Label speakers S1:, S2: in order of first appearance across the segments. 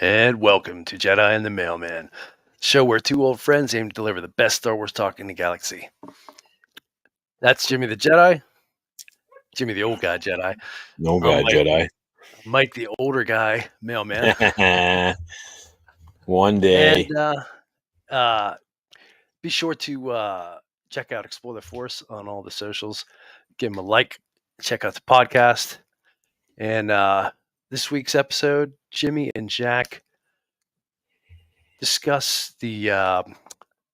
S1: And welcome to Jedi and the Mailman, show where two old friends aim to deliver the best Star Wars talk in the galaxy. That's Jimmy the Jedi, Jimmy the old guy Jedi.
S2: No
S1: I'm
S2: guy Jedi.
S1: Mike the older guy Mailman.
S2: One day.
S1: And uh, be sure to check out Explore the Force on all the socials. Give him a like, check out the podcast. And this week's episode, Jimmy and Jack discuss the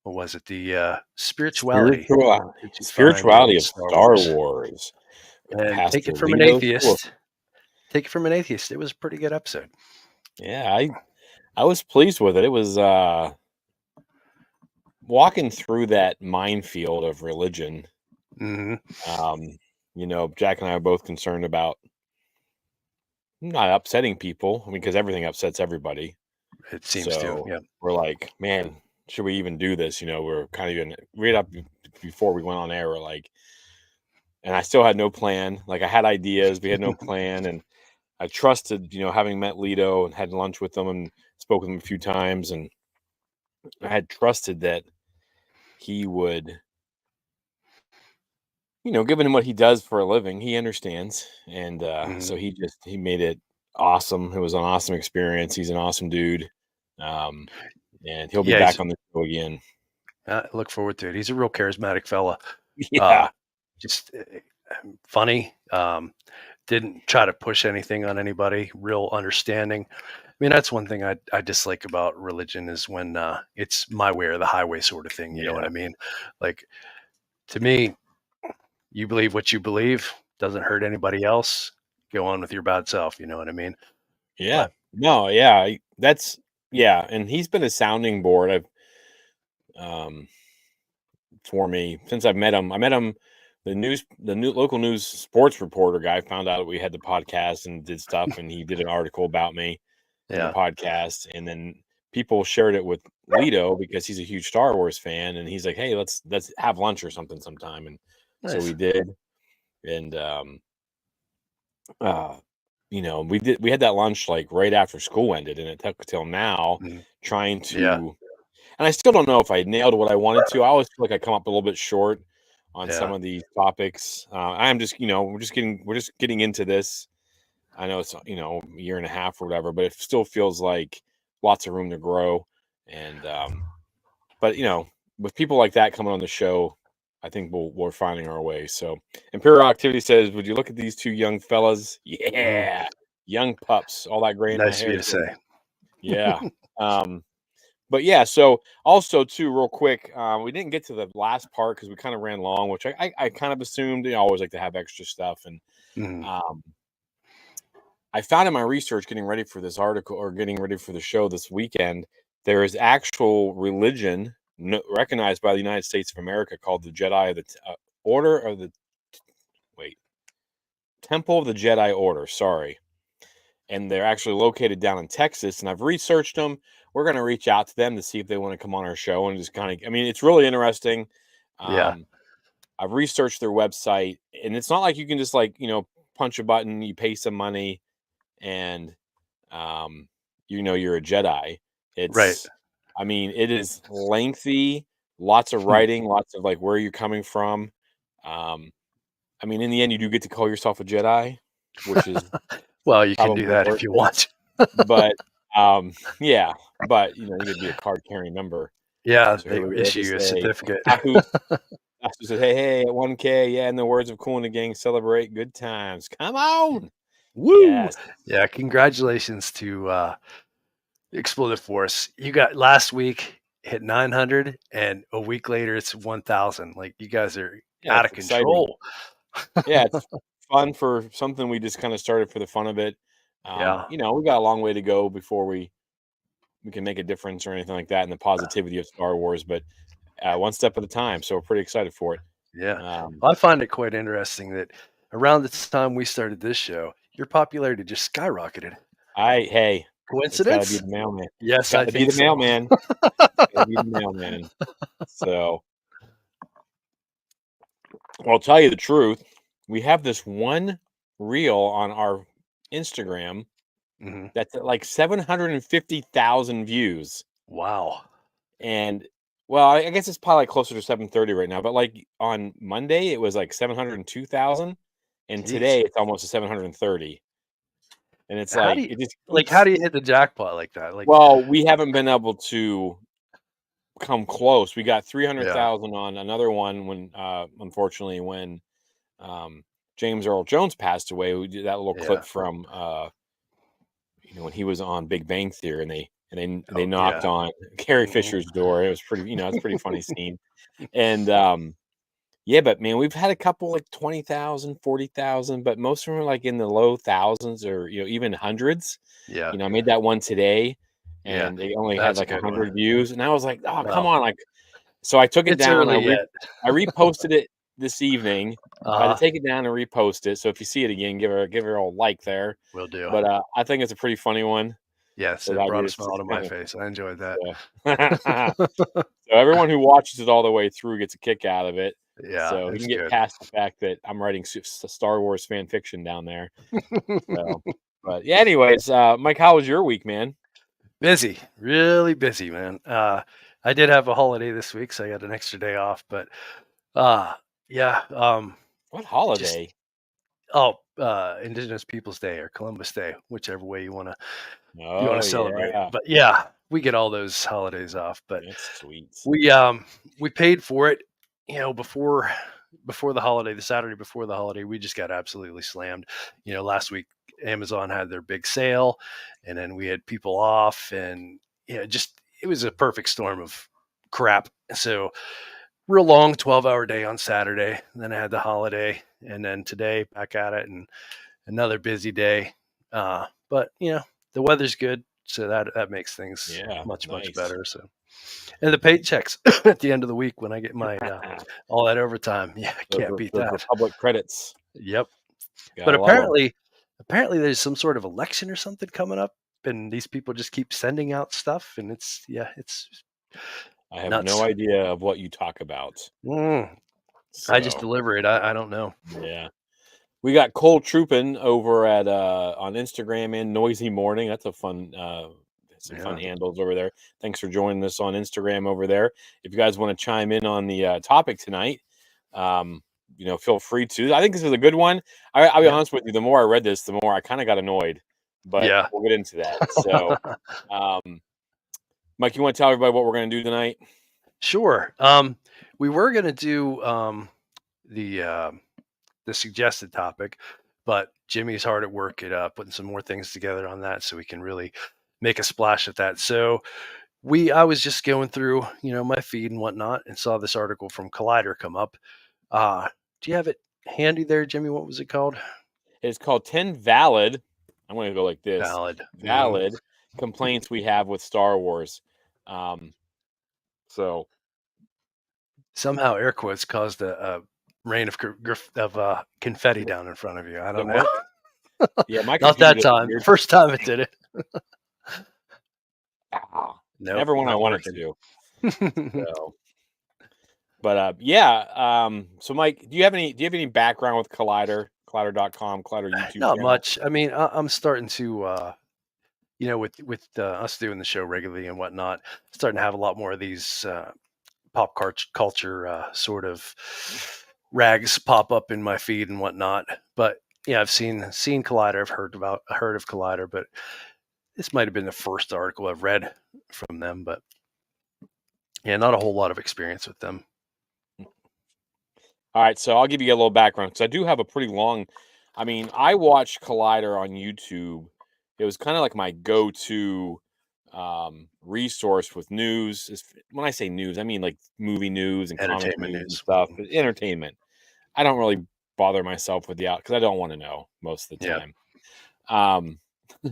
S1: what was it? The spirituality that you find
S2: Spirituality
S1: in
S2: of
S1: Star
S2: Star
S1: Wars.
S2: Wars. With
S1: And take
S2: Pastor
S1: it from an
S2: Lito.
S1: atheist. Take it from an atheist. It was a pretty good episode.
S2: Yeah, I was pleased with it. It was walking through that minefield of religion.
S1: hmm
S2: Jack and I are both concerned about not upsetting people. I mean, because everything upsets everybody.
S1: It seems to, yeah.
S2: We're like, man, should we even do this? We're kind of even right up before we went on air. We're like, and I still had no plan. Like I had ideas, we had no plan, and I trusted, having met Lito and had lunch with him and spoke with him a few times, and I had trusted that he would, given him what he does for a living, he understands, and so he made it awesome. It was an awesome experience. He's an awesome dude, and he'll be back on the show again.
S1: I look forward to it. He's a real charismatic fella.
S2: Yeah,
S1: just funny. Didn't try to push anything on anybody. Real understanding. I mean, that's one thing I dislike about religion is when it's my way or the highway sort of thing. You know what I mean? Like, to me, you believe what you believe. Doesn't hurt anybody else. Go on with your bad self. You know what I mean?
S2: yeah.
S1: But,
S2: No, yeah. And he's been a sounding board. For me since I've met him. I met him. The new local news sports reporter guy found out we had the podcast and did stuff, and he did an article about me in the podcast, and then people shared it with Lito because he's a huge Star Wars fan, and he's like, "Hey, let's have lunch or something sometime," and
S1: nice.
S2: So we did, and we had that lunch like right after school ended, and it took till now trying to. And I still don't know if I nailed what I wanted to. I always feel like I come up a little bit short on some of these topics. I'm just, we're just getting into this. I know it's, a year and a half or whatever, but it still feels like lots of room to grow. And, but with people like that coming on the show, I think we're finding our way. So Imperial Activity says, would you look at these two young fellas? Yeah. Young pups, all that gray in my hair.
S1: Nice of you to say.
S2: Yeah. But yeah, so also too, real quick, we didn't get to the last part because we kind of ran long, which I kind of assumed. I always like to have extra stuff, and I found in my research, getting ready for this article or getting ready for the show this weekend, there is actual religion recognized by the United States of America called the Jedi, Temple of the Jedi Order. Sorry. And they're actually located down in Texas, and I've researched them. We're going to reach out to them to see if they want to come on our show and just kind of, I mean, it's really interesting. I've researched their website, and it's not like you can just punch a button, you pay some money, and you're a Jedi. It's
S1: right.
S2: I mean, it is lengthy, lots of writing, lots of like where you're coming from. I mean, in the end, you do get to call yourself a Jedi, which is
S1: well, you can do that if you want.
S2: But yeah, but you could be a card carrying member.
S1: Yeah, so they issue you a certificate.
S2: Taku said, hey, at 1K, yeah, in the words of Cool and the Gang, celebrate good times. Come on.
S1: Woo! Yes. Yeah, congratulations to Explore the Force. You got last week hit 900, and a week later it's 1,000. Like, you guys are out of control.
S2: Yeah, it's fun for something we just kind of started for the fun of it. We got a long way to go before we can make a difference or anything like that in the positivity of Star Wars, but one step at a time. So we're pretty excited for it.
S1: Yeah. Well, I find it quite interesting that around the time we started this show, your popularity just skyrocketed.
S2: Hey,
S1: coincidence?
S2: It's gotta be the mailman.
S1: Yes, I think
S2: the mailman. Gotta be the mailman. So, I'll tell you the truth. We have this one reel on our Instagram that's at like 750,000 views.
S1: Wow.
S2: And well, I guess it's probably like closer to 730 right now. But like on Monday, it was like 702,000, and
S1: Jeez.
S2: today it's almost to 730. And it's
S1: How do
S2: like
S1: you
S2: it just
S1: how
S2: keeps.
S1: do you hit the jackpot like that? Like,
S2: Well, we haven't been able to come close. We got
S1: yeah,
S2: 300,000 on another one when, unfortunately, when um, James Earl Jones passed away. We did that little
S1: yeah.
S2: clip from when he was on Big Bang Theory, and they
S1: Oh,
S2: knocked
S1: yeah.
S2: on Carrie
S1: Mhm.
S2: Fisher's door. It was pretty, it's a pretty funny scene. And yeah, but man, we've had a couple like 20,000, 40,000, but most of them are like in the low thousands or even hundreds.
S1: Yeah,
S2: I made that one today,
S1: yeah.
S2: and they only had
S1: That's a
S2: like
S1: good one.
S2: 100 views, and I was like, oh come
S1: Well,
S2: on, like so I took it
S1: it's
S2: down.
S1: early yet.
S2: I reposted it this evening. I had to
S1: Uh-huh.
S2: take it down and repost it. So if you see it again, give her a like there.
S1: Will do.
S2: But I think it's a pretty funny one.
S1: Yes,
S2: So
S1: it
S2: that
S1: brought a
S2: is
S1: smile
S2: just
S1: to my
S2: kind of
S1: face. I enjoyed that.
S2: so. So everyone who watches it all the way through gets a kick out of it.
S1: Yeah,
S2: So he
S1: it's
S2: can get
S1: good.
S2: past the fact that I'm writing Star Wars fan fiction down there. So, but yeah. Anyways, Mike, how was your week, man?
S1: Busy, really busy, man. I did have a holiday this week, so I got an extra day off, but uh yeah,
S2: What
S1: just
S2: holiday?
S1: Indigenous Peoples Day or Columbus Day, whichever way you want
S2: Oh
S1: to celebrate it.
S2: yeah,
S1: But yeah, we get all those holidays off, but
S2: that's sweet.
S1: we paid for it, before the holiday, the Saturday before the holiday, we just got absolutely slammed. Last week Amazon had their big sale, and then we had people off, and just it was a perfect storm of crap. So real long 12-hour day on Saturday, and then I had the holiday, and then today back at it, and another busy day. But the weather's good, so that makes things
S2: Yeah,
S1: much
S2: nice.
S1: better. So, and the paychecks at the end of the week when I get my all that overtime, yeah, I can't beat
S2: Those
S1: that.
S2: Republic credits.
S1: Yep. But
S2: Gotta love them.
S1: apparently there's some sort of election or something coming up, and these people just keep sending out stuff, and it's
S2: I have no
S1: nuts.
S2: idea of what you talk about.
S1: Mm, I just
S2: So
S1: deliver it. I don't know.
S2: yeah. We got Cole Troopin over at on Instagram and Noisy Morning. That's a fun some fun
S1: Yeah.
S2: handles over there. Thanks for joining us on Instagram over there. If you guys want to chime in on the topic tonight, um, feel free to. I think this is a good one. I'll be
S1: Yeah.
S2: honest with you. The more I read this, the more I kind of got annoyed. But
S1: Yeah.
S2: we'll get into that. So, um, Mike, you want to tell everybody what we're going to do tonight?
S1: Sure. We were gonna do the the suggested topic, but Jimmy's hard at work at putting some more things together on that, so we can really make a splash at that. So I was just going through my feed and whatnot, and saw this article from Collider come up. Do you have it handy there, Jimmy? What was it called?
S2: It's called 10 valid. I'm going to go like this:
S1: Valid.
S2: valid complaints we have with Star Wars. Um, so
S1: Somehow air quotes caused a rain of confetti
S2: what?
S1: down in front of you. I
S2: The
S1: don't know.
S2: what? Yeah, my
S1: Not
S2: computer
S1: that
S2: does a
S1: time.
S2: weird.
S1: First time it did it. Nope,
S2: Never when I
S1: not
S2: want it
S1: working.
S2: to. So, but yeah. So Mike, do you have any background with Collider? Collider.com, Collider YouTube
S1: Not
S2: channel.
S1: much. I mean, I'm starting to, with us doing the show regularly and whatnot, starting to have a lot more of these culture sort of rags pop up in my feed and whatnot. But yeah, I've seen Collider. I've heard of Collider, but this might have been the first article I've read from them. But yeah, not a whole lot of experience with them.
S2: All right, so I'll give you a little background because I do have a pretty long. I mean, I watched Collider on YouTube. It was kind of like my go-to resource with news. When I say news, I mean like movie news and comic
S1: Entertainment
S2: news and
S1: news.
S2: stuff. But entertainment. I don't really bother myself with the out because I don't want to know most of the
S1: Yeah.
S2: time.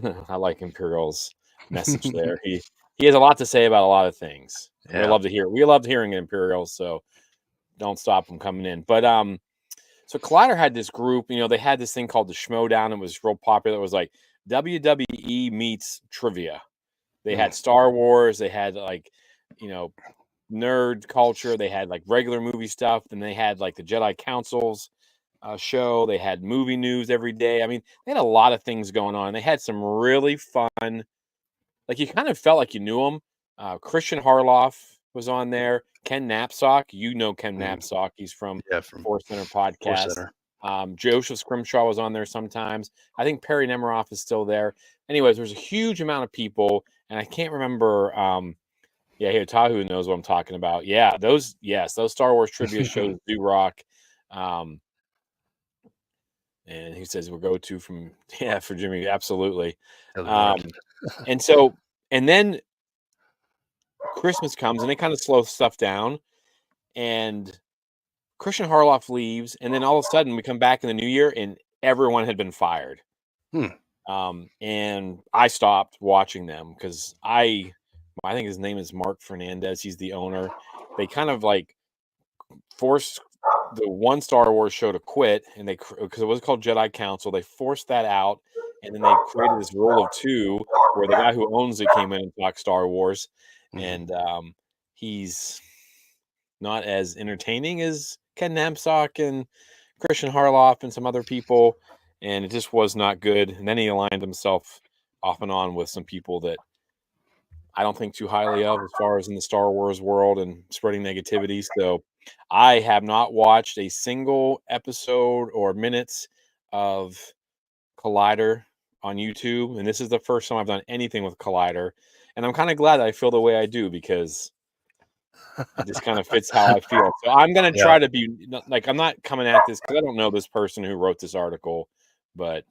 S2: Um, I like Imperial's message there. He has a lot to say about a lot of things, and we
S1: Yeah.
S2: love to hear. We love hearing Imperial, so don't stop them coming in. But so Collider had this group. They had this thing called the Schmodown. It was real popular. It was like WWE meets trivia. They
S1: Mm.
S2: had Star Wars. They had like, you know, nerd culture. They had like regular movie stuff. Then they had like the Jedi councils. show. They had movie news every day. I mean, they had a lot of things going on. They had some really fun, like you kind of felt like you knew them. Christian Harloff was on there. Ken Knapsack, you know Ken
S1: Mhm.
S2: Knapsack. He's from
S1: Yeah, from
S2: Force Center
S1: Force
S2: podcast.
S1: Center.
S2: Joseph Scrimshaw was on there sometimes. I think Perry Nemiroff is still there. Anyways, there's a huge amount of people, and I can't remember. Yeah, here Tahu knows what I'm talking about. Yeah, those Star Wars trivia shows do rock. Um, and he says we'll go to from for Jimmy, absolutely.
S1: Doesn't work.
S2: Um, and so and then Christmas comes and they kind of slow stuff down, and Christian Harloff leaves, and then all of a sudden we come back in the new year and everyone had been fired.
S1: Hmm.
S2: And I stopped watching them because I think his name is Mark Fernandez. He's the owner. They kind of like forced the one Star Wars show to quit, and they because it was called Jedi Council, they forced that out, and then they created this rule of two where the guy who owns it came in and talked Star Wars,
S1: Mhm.
S2: and he's not as entertaining as Ken Knapsack and Christian Harloff and some other people, and it just was not good. And then he aligned himself off and on with some people that I don't think too highly of as far as in the Star Wars world and spreading negativity. So I have not watched a single episode or minutes of Collider on YouTube, and this is the first time I've done anything with Collider. And I'm kind of glad that I feel the way I do because it just kind of fits how I feel. So I'm gonna
S1: Yeah.
S2: try to be like I'm not coming at this because I don't know this person who wrote this article, but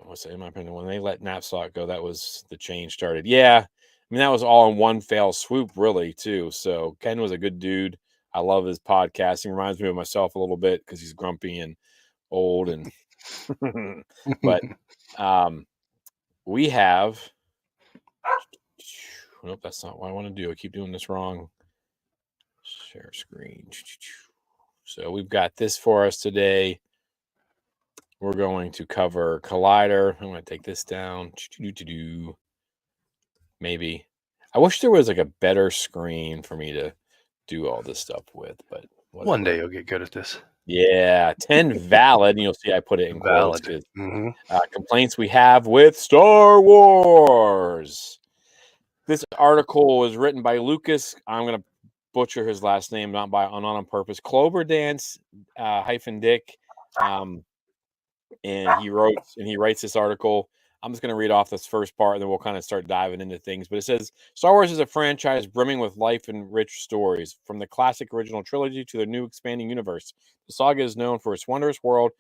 S2: what's it, in my opinion, when they let Knapsack go, that was the change started. Yeah, I mean that was all in one fell swoop, really, too. So Ken was a good dude. I love his podcasting. Reminds me of myself a little bit because he's grumpy and old, and but we have. Nope, that's not what I want to do. I keep doing this wrong. Share screen. So we've got this for us today. We're going to cover Collider. I'm going to take this down. Maybe. I wish there was like a better screen for me to do all this stuff with, but
S1: One day
S2: whatever.
S1: you'll get good at this.
S2: Yeah, 10 valid, and you'll see I put it in quotes
S1: Valid.
S2: because
S1: Hmm.
S2: complaints we have with Star Wars. This article was written by Lucas. I'm going to butcher his last name, not on purpose. Clover Dance hyphen Dick. And he writes this article. I'm just going to read off this first part, and then we'll kind of start diving into things. But it says Star Wars is a franchise brimming with life and rich stories, from the classic original trilogy to the new expanding universe. The saga is known for its wondrous world,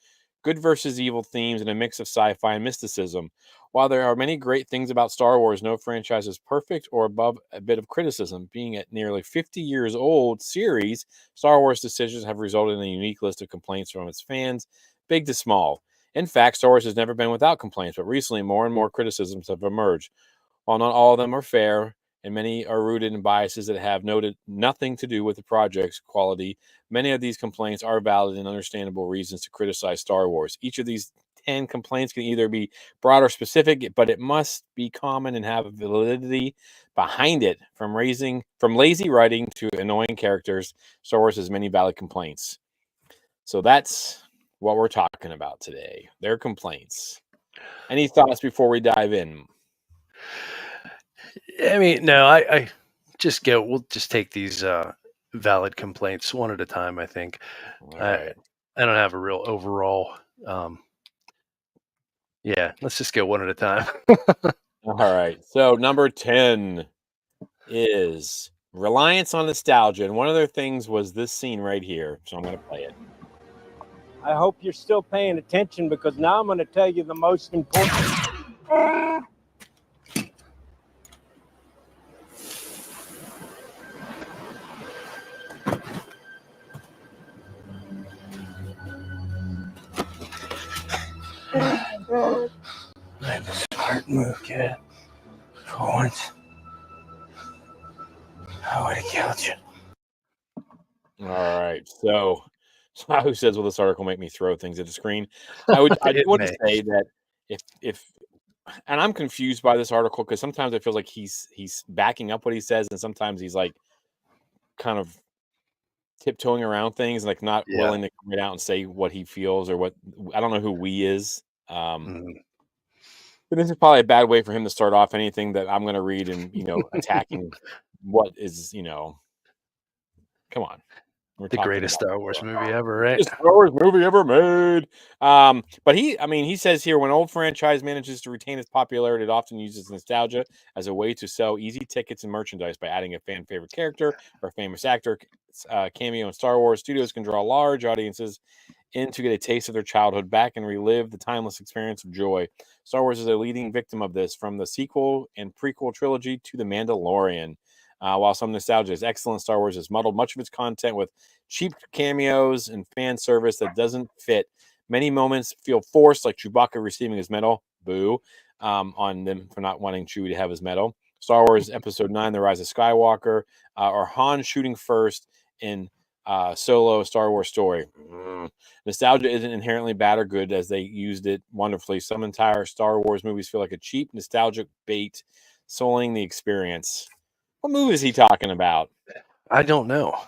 S2: good versus evil themes, and a mix of sci-fi and mysticism. While there are many great things about Star Wars, no franchise is perfect or above a bit of criticism. Being at nearly 50 years old series, Star Wars decisions have resulted in a unique list of complaints from its fans, big to small. In fact, Star Wars has never been without complaints, but recently more and more criticisms have emerged. While not all of them are fair, and many are rooted in biases that have noted nothing to do with the project's quality, many of these complaints are valid and understandable reasons to criticize Star Wars. Each of these 10 complaints can either be broad or specific, but it must be common and have validity behind it. From lazy writing to annoying characters, Star Wars has many valid complaints. So that's what we're talking about today. Their complaints. Any thoughts before we dive in?
S1: I mean, no, I just we'll just take these valid complaints one at a time. I think
S2: All
S1: I
S2: right.
S1: I don't have a real overall. Yeah, let's just go one at a time.
S2: All right. So number 10 is reliance on nostalgia. And one of their things was this scene right here. So I'm going to play it.
S3: I hope you're still paying attention because now I'm going to tell you the most important.
S1: That was a smart move, kid. For once, I would have killed you.
S2: All right. So who says, will this article make me throw things at the screen? I do
S1: It
S2: want to
S1: may.
S2: say that if and I'm confused by this article because sometimes it feels like he's backing up what he says, and sometimes he's like kind of tiptoeing around things, like not willing to come right out and say what he feels or what. I don't know who we is. But this is probably a bad way for him to start off anything that I'm going to read and attacking what is come on. We're
S1: The
S2: talking
S1: greatest
S2: about
S1: Star Wars movie ever, right?
S2: the Star Wars movie ever made. But he says here, when old franchise manages to retain its popularity, it often uses nostalgia as a way to sell easy tickets and merchandise by adding a fan favorite character or famous actor cameo in Star Wars. Studios can draw large audiences in to get a taste of their childhood back and relive the timeless experience of joy. Star Wars is a leading victim of this, from the sequel and prequel trilogy to The Mandalorian. While some nostalgia is excellent, Star Wars has muddled much of its content with cheap cameos and fan service that doesn't fit. Many moments feel forced, like Chewbacca receiving his medal, boo, on them for not wanting Chewie to have his medal. Star Wars Episode 9, The Rise of Skywalker, or Han shooting first in Solo Star Wars story. Nostalgia isn't inherently bad or good, as they used it wonderfully. Some entire Star Wars movies feel like a cheap, nostalgic bait, sullying the experience. What movie is he talking about?
S1: I don't know.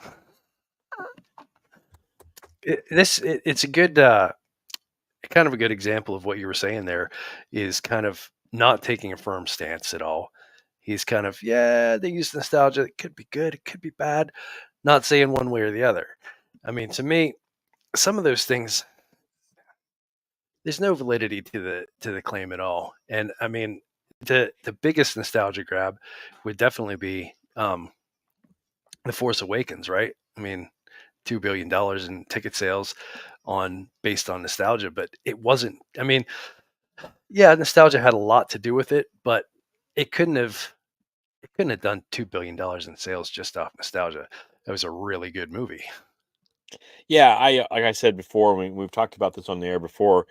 S1: It's a good, kind of a good example of what you were saying there, is kind of not taking a firm stance at all. He's kind of, they use nostalgia. It could be good. It could be bad. Not saying one way or the other. I mean, to me, some of those things, there's no validity to the claim at all. And I mean, the biggest nostalgia grab would definitely be The Force Awakens, right? I mean, $2 billion in ticket sales based on nostalgia, but it wasn't. I mean, nostalgia had a lot to do with it, but it couldn't have done $2 billion in sales just off nostalgia. That was a really good movie.
S2: Yeah, like I said before, we've talked about this on the air before.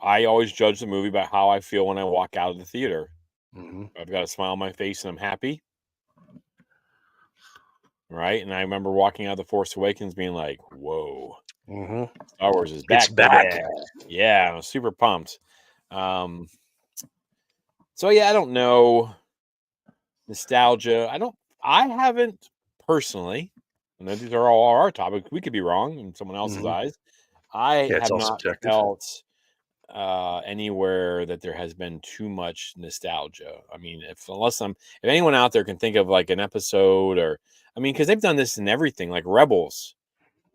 S2: I always judge the movie by how I feel when I walk out of the theater. I've got a smile on my face and I'm happy. Right? And I remember walking out of The Force Awakens being like, whoa, Star Wars is back.
S1: It's back.
S2: Yeah, I was super pumped. So yeah, I don't know. Nostalgia. I haven't personally, and these are all our topics. We could be wrong in someone else's eyes. I have not
S1: subjective.
S2: felt anywhere that there has been too much nostalgia. I mean, if anyone out there can think of like an episode, or because they've done this in everything, like Rebels,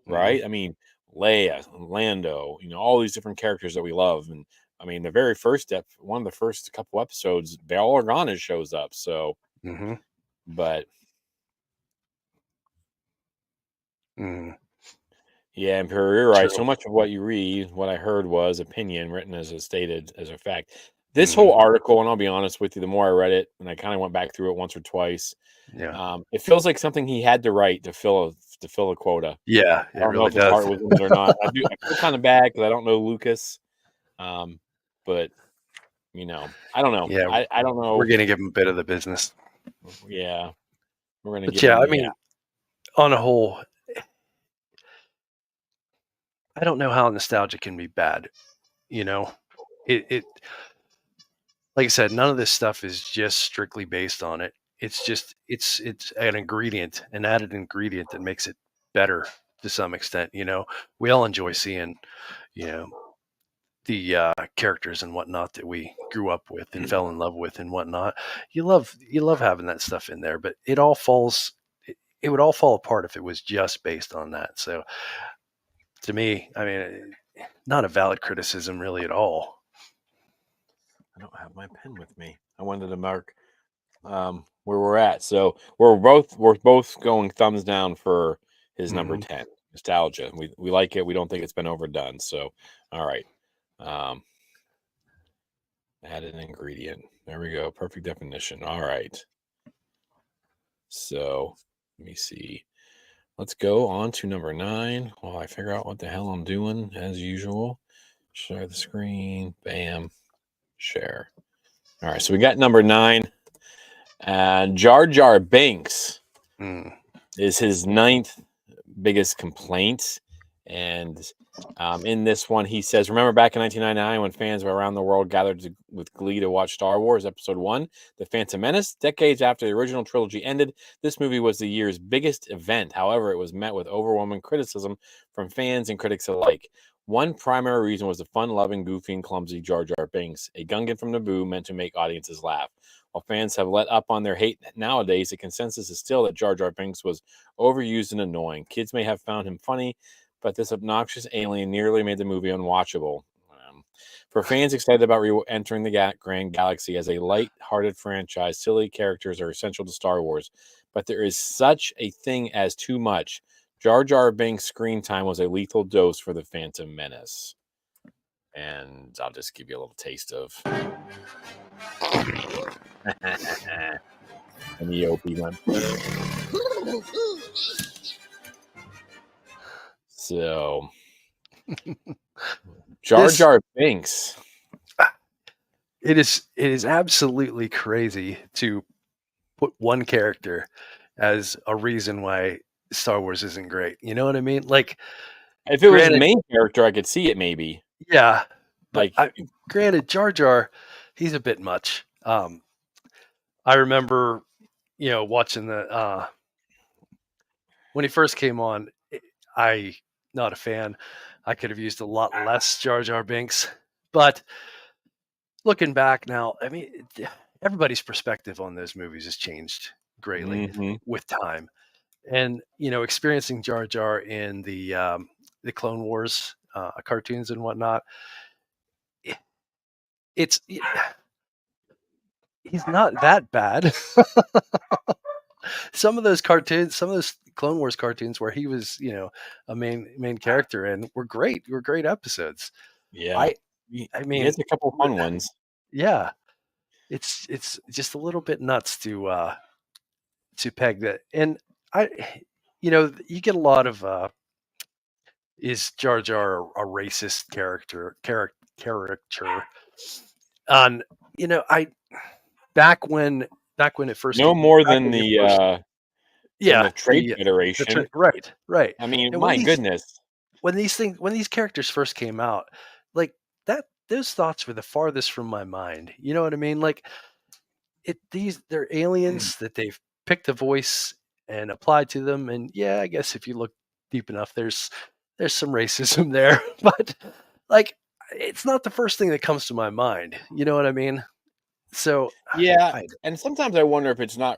S2: right? I mean, Leia, Lando, all these different characters that we love, and I mean, the very first one of the first couple episodes, Bail Organa shows up. So, but yeah, and you're right. So much of what you read, what I heard was opinion written as stated as a fact. This whole article, and I'll be honest with you, the more I read it, and I kind of went back through it once or twice, it feels like something he had to write to fill a quota.
S1: Yeah,
S2: I don't know if his heart was in it or not. I feel kind of bad because I don't know Lucas, but I don't know.
S1: Yeah,
S2: I don't know.
S1: We're gonna give him a bit of the business.
S2: Yeah, we're gonna.
S1: But yeah, I mean, on a whole, I don't know how nostalgia can be bad. It like I said, none of this stuff is just strictly based on it. It's just it's an added ingredient that makes it better to some extent. We all enjoy seeing, the characters and whatnot that we grew up with and fell in love with and whatnot. You love having that stuff in there, but it would all fall apart if it was just based on that. So to me, I mean, not a valid criticism really at all.
S2: I don't have my pen with me. I wanted to mark where we're at. So we're both going thumbs down for his number 10, nostalgia. We like it. We don't think it's been overdone. So all right. Add an ingredient. There we go. Perfect definition. All right. So let me see. Let's go on to number 9 while I figure out what the hell I'm doing as usual. Share the screen. Bam. Share. All right. So we got number 9. Jar Jar Binks is his 9th biggest complaint. And in this one, he says, remember back in 1999 when fans around the world gathered with glee to watch Star Wars Episode 1, The Phantom Menace? Decades after the original trilogy ended, this movie was the year's biggest event. However, it was met with overwhelming criticism from fans and critics alike. One primary reason was the fun-loving, goofy, and clumsy Jar Jar Binks, a Gungan from Naboo meant to make audiences laugh. While fans have let up on their hate nowadays, the consensus is still that Jar Jar Binks was overused and annoying. Kids may have found him funny, but this obnoxious alien nearly made the movie unwatchable. For fans excited about re-entering the Grand Galaxy as a light-hearted franchise, silly characters are essential to Star Wars, but there is such a thing as too much. Jar Jar Binks' screen time was a lethal dose for the Phantom Menace. And I'll just give you a little taste of an EOP one. So, Jar Jar Binks.
S1: It is absolutely crazy to put one character as a reason why Star Wars isn't great. You know what I mean? Like,
S2: if it was the main character, I could see it maybe.
S1: Yeah, but granted, Jar Jar, he's a bit much. I remember, watching the when he first came on. I not a fan. I could have used a lot less Jar Jar Binks, but looking back now, I mean, everybody's perspective on those movies has changed greatly with time, and experiencing Jar Jar in the Clone Wars cartoons and whatnot. He's not that bad. Some of those cartoons, some of those Clone Wars cartoons where he was, a main character and were great. Were great episodes.
S2: Yeah.
S1: I mean,
S2: he has a couple fun ones.
S1: Yeah. It's just a little bit nuts to peg that. And you get a lot of is Jar Jar a racist character? On back when it first
S2: no more than the Trade Federation,
S1: right.
S2: I mean, my goodness,
S1: when these characters first came out, like that, those thoughts were the farthest from my mind. You know what I mean? Like they're aliens that they've picked a voice and applied to them, and yeah, I guess if you look deep enough, there's some racism there, but like it's not the first thing that comes to my mind. You know what I mean? So
S2: yeah, and sometimes I wonder if it's not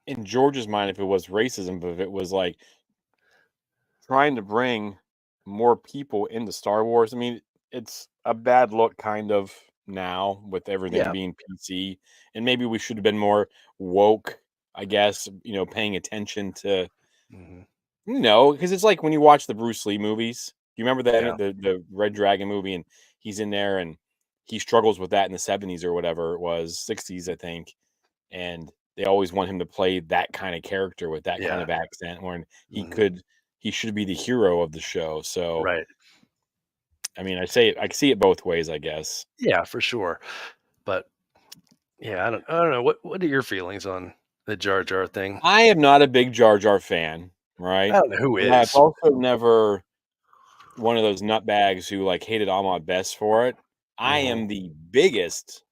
S2: in George's mind if it was racism, but if it was like trying to bring more people into Star Wars. I mean, it's a bad look kind of now with everything being PC, and maybe we should have been more woke, I guess, paying attention to, because it's like when you watch the Bruce Lee movies, you remember that the Red Dragon movie, and he's in there and he struggles with that in the 70s or whatever it was, 60s, I think. And they always want him to play that kind of character with that kind of accent when he should be the hero of the show. So,
S1: right.
S2: I mean, I see it both ways, I guess.
S1: Yeah, for sure. But yeah, I don't know. What are your feelings on the Jar Jar thing?
S2: I am not a big Jar Jar fan, right?
S1: I don't know who is.
S2: I've also never one of those nutbags who like hated Ahmad Best for it. I am the biggest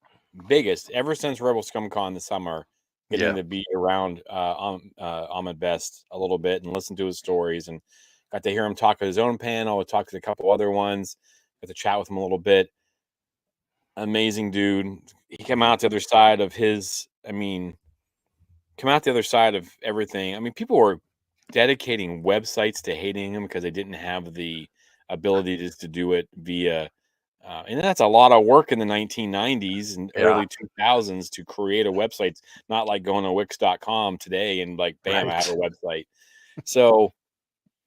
S2: ever since Rebel ScumCon this summer, getting to be around Ahmad Best a little bit and listen to his stories, and got to hear him talk at his own panel, talk to a couple other ones, got to chat with him a little bit. Amazing dude. He came out the other side of everything. I mean, people were dedicating websites to hating him because they didn't have the ability just to do it via and that's a lot of work in the 1990s and early 2000s to create a website. It's not like going to wix.com today and like, bam, I have a website. So,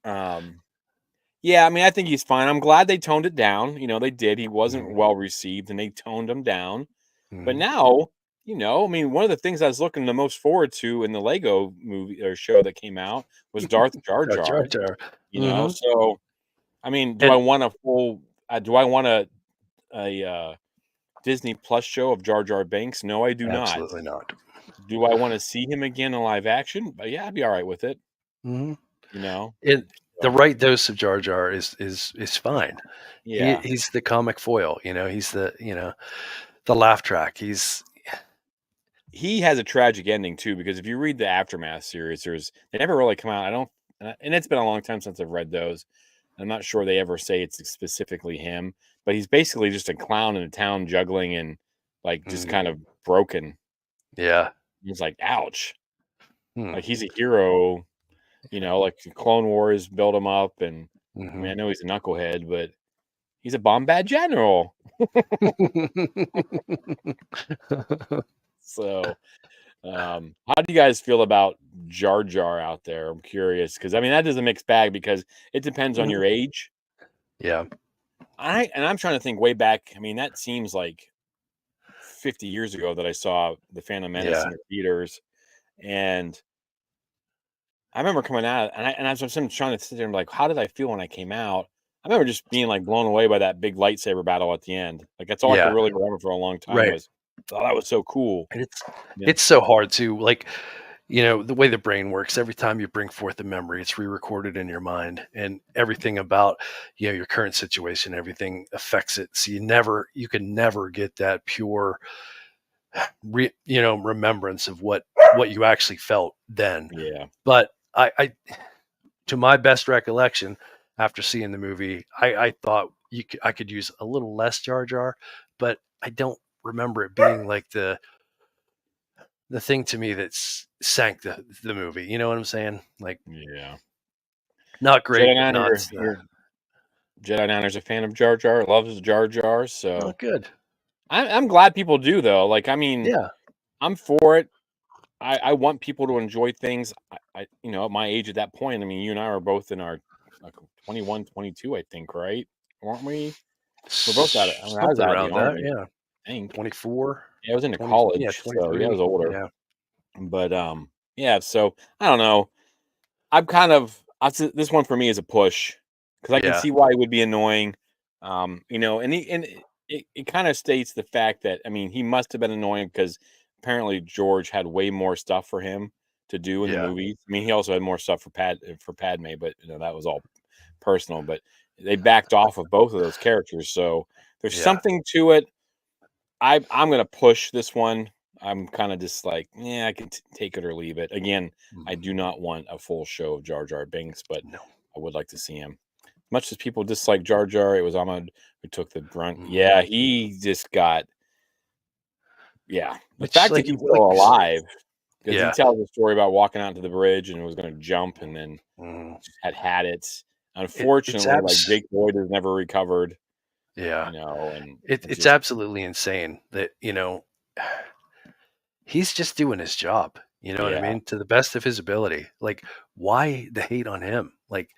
S2: yeah, I mean, I think he's fine. I'm glad they toned it down. They did. He wasn't well received and they toned him down. But now, I mean, one of the things I was looking the most forward to in the Lego movie or show that came out was Darth Jar Jar. So, I mean, do I want a Disney Plus show of Jar Jar Binks? No, I do not.
S1: Absolutely not.
S2: Do I want to see him again in live action? Yeah, I'd be all right with it.
S1: And the right dose of Jar Jar is fine.
S2: Yeah.
S1: He's the comic foil, he's the the laugh track.
S2: He has a tragic ending too, because if you read the Aftermath series, they never really come out. I don't, and it's been a long time since I've read those. I'm not sure they ever say it's specifically him, but he's basically just a clown in a town juggling and like just kind of broken.
S1: Yeah.
S2: He's like, ouch.
S1: Hmm.
S2: Like he's a hero, like the Clone Wars built him up, and I mean, I know he's a knucklehead, but he's a Bombad general. So, how do you guys feel about Jar Jar out there? I'm curious because I mean that is a mixed bag because it depends on your age.
S1: Yeah.
S2: I'm trying to think way back. I mean, that seems like 50 years ago that I saw the Phantom Menace in the theaters, and I remember coming out, and as I'm trying to sit there and be like, how did I feel when I came out? I remember just being like blown away by that big lightsaber battle at the end. Like that's all I could really remember for a long time
S1: Right.
S2: was, oh, that was so cool.
S1: And it's so hard to like, the way the brain works. Every time you bring forth a memory, it's re-recorded in your mind, and everything about your current situation, everything affects it. So you can never get that pure, remembrance of what you actually felt then.
S2: Yeah.
S1: But I to my best recollection, after seeing the movie, I thought I could use a little less Jar Jar, but I don't remember it being like the thing to me that sank the movie. You know what I'm saying? Like,
S2: yeah,
S1: not great,
S2: Jedi
S1: but not.
S2: Niner, Jedi Niner's a fan of Jar Jar, loves Jar Jar. So
S1: Not good.
S2: I'm glad people do though. Like, I mean,
S1: Yeah.
S2: I'm for it. I want people to enjoy things. At my age at that point, I mean, you and I were both in our like 21, 22, I think, right? Weren't we? We're both out of, I mean, I was
S1: Something
S2: out of the
S1: around that.
S2: army,
S1: Yeah.
S2: I think.
S1: 24,
S2: Yeah, I was into
S1: 20. Yeah.
S2: college, so yeah, I
S1: 23.
S2: was older.
S1: Yeah.
S2: But yeah, so I don't know. I'm kind of this one for me is a push because I can
S1: Yeah.
S2: see why it would be annoying. And it kind of states the fact that I mean he must have been annoying because apparently George had way more stuff for him to do in the
S1: Yeah.
S2: movies. I mean he also had more stuff for Padme, but that was all personal. But they backed off of both of those characters, so there's something to it. I'm gonna push this one. I'm kind of just like, yeah, I can take it or leave it. Again, I do not want a full show of Jar Jar Binks, but
S1: No.
S2: I would like to see him. Much as people dislike Jar Jar, it was Ahmad who took the brunt. Yeah, he just got. Yeah, the
S1: Which,
S2: fact that he's still alive because he
S1: Yeah.
S2: tells a story about walking out to the bridge and was going to jump and then just had it. Unfortunately, like Jake Boyd has never recovered.
S1: Yeah.
S2: And
S1: It's absolutely insane that, he's just doing his job. You know what I mean? To the best of his ability. Like, why the hate on him? Like,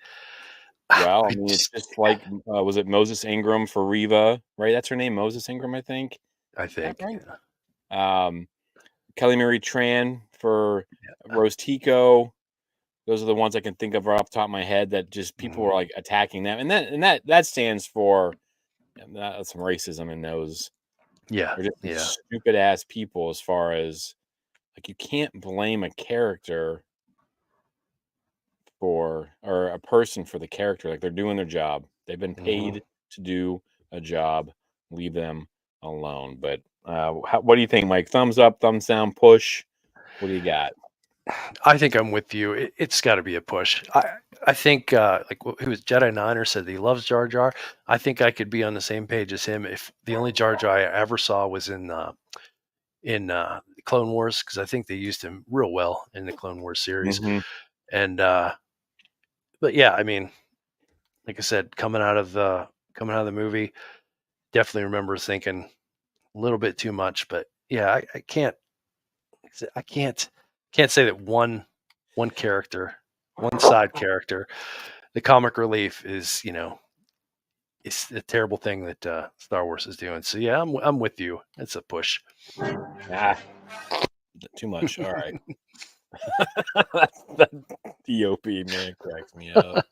S2: well, I mean, it's just like, was it Moses Ingram for Reva, right? That's her name, Moses Ingram, I think.
S1: I think.
S2: Right? Kelly Marie Tran for Rose Tico. Those are the ones I can think of right off the top of my head that just people were like attacking them, and that stands for that's some racism in those.
S1: Yeah,
S2: They're just stupid ass people as far as like you can't blame a character or a person for the character. Like they're doing their job. They've been paid to do a job. Leave them alone. But what do you think, Mike? Thumbs up, thumbs down, push. What do you got?
S1: I think I'm with you. It's got to be a push. I think like who was Jedi Niner said that he loves Jar Jar. I think I could be on the same page as him if the only Jar Jar I ever saw was in Clone Wars, because I think they used him real well in the Clone Wars series. And but yeah, I mean, like I said, coming out of the movie, definitely remember thinking a little bit too much. But yeah, I can't say that one character, one side character, the comic relief is, it's the terrible thing that Star Wars is doing. So yeah, I'm with you. It's a push.
S2: Too much. All right. that DOP man cracks me up.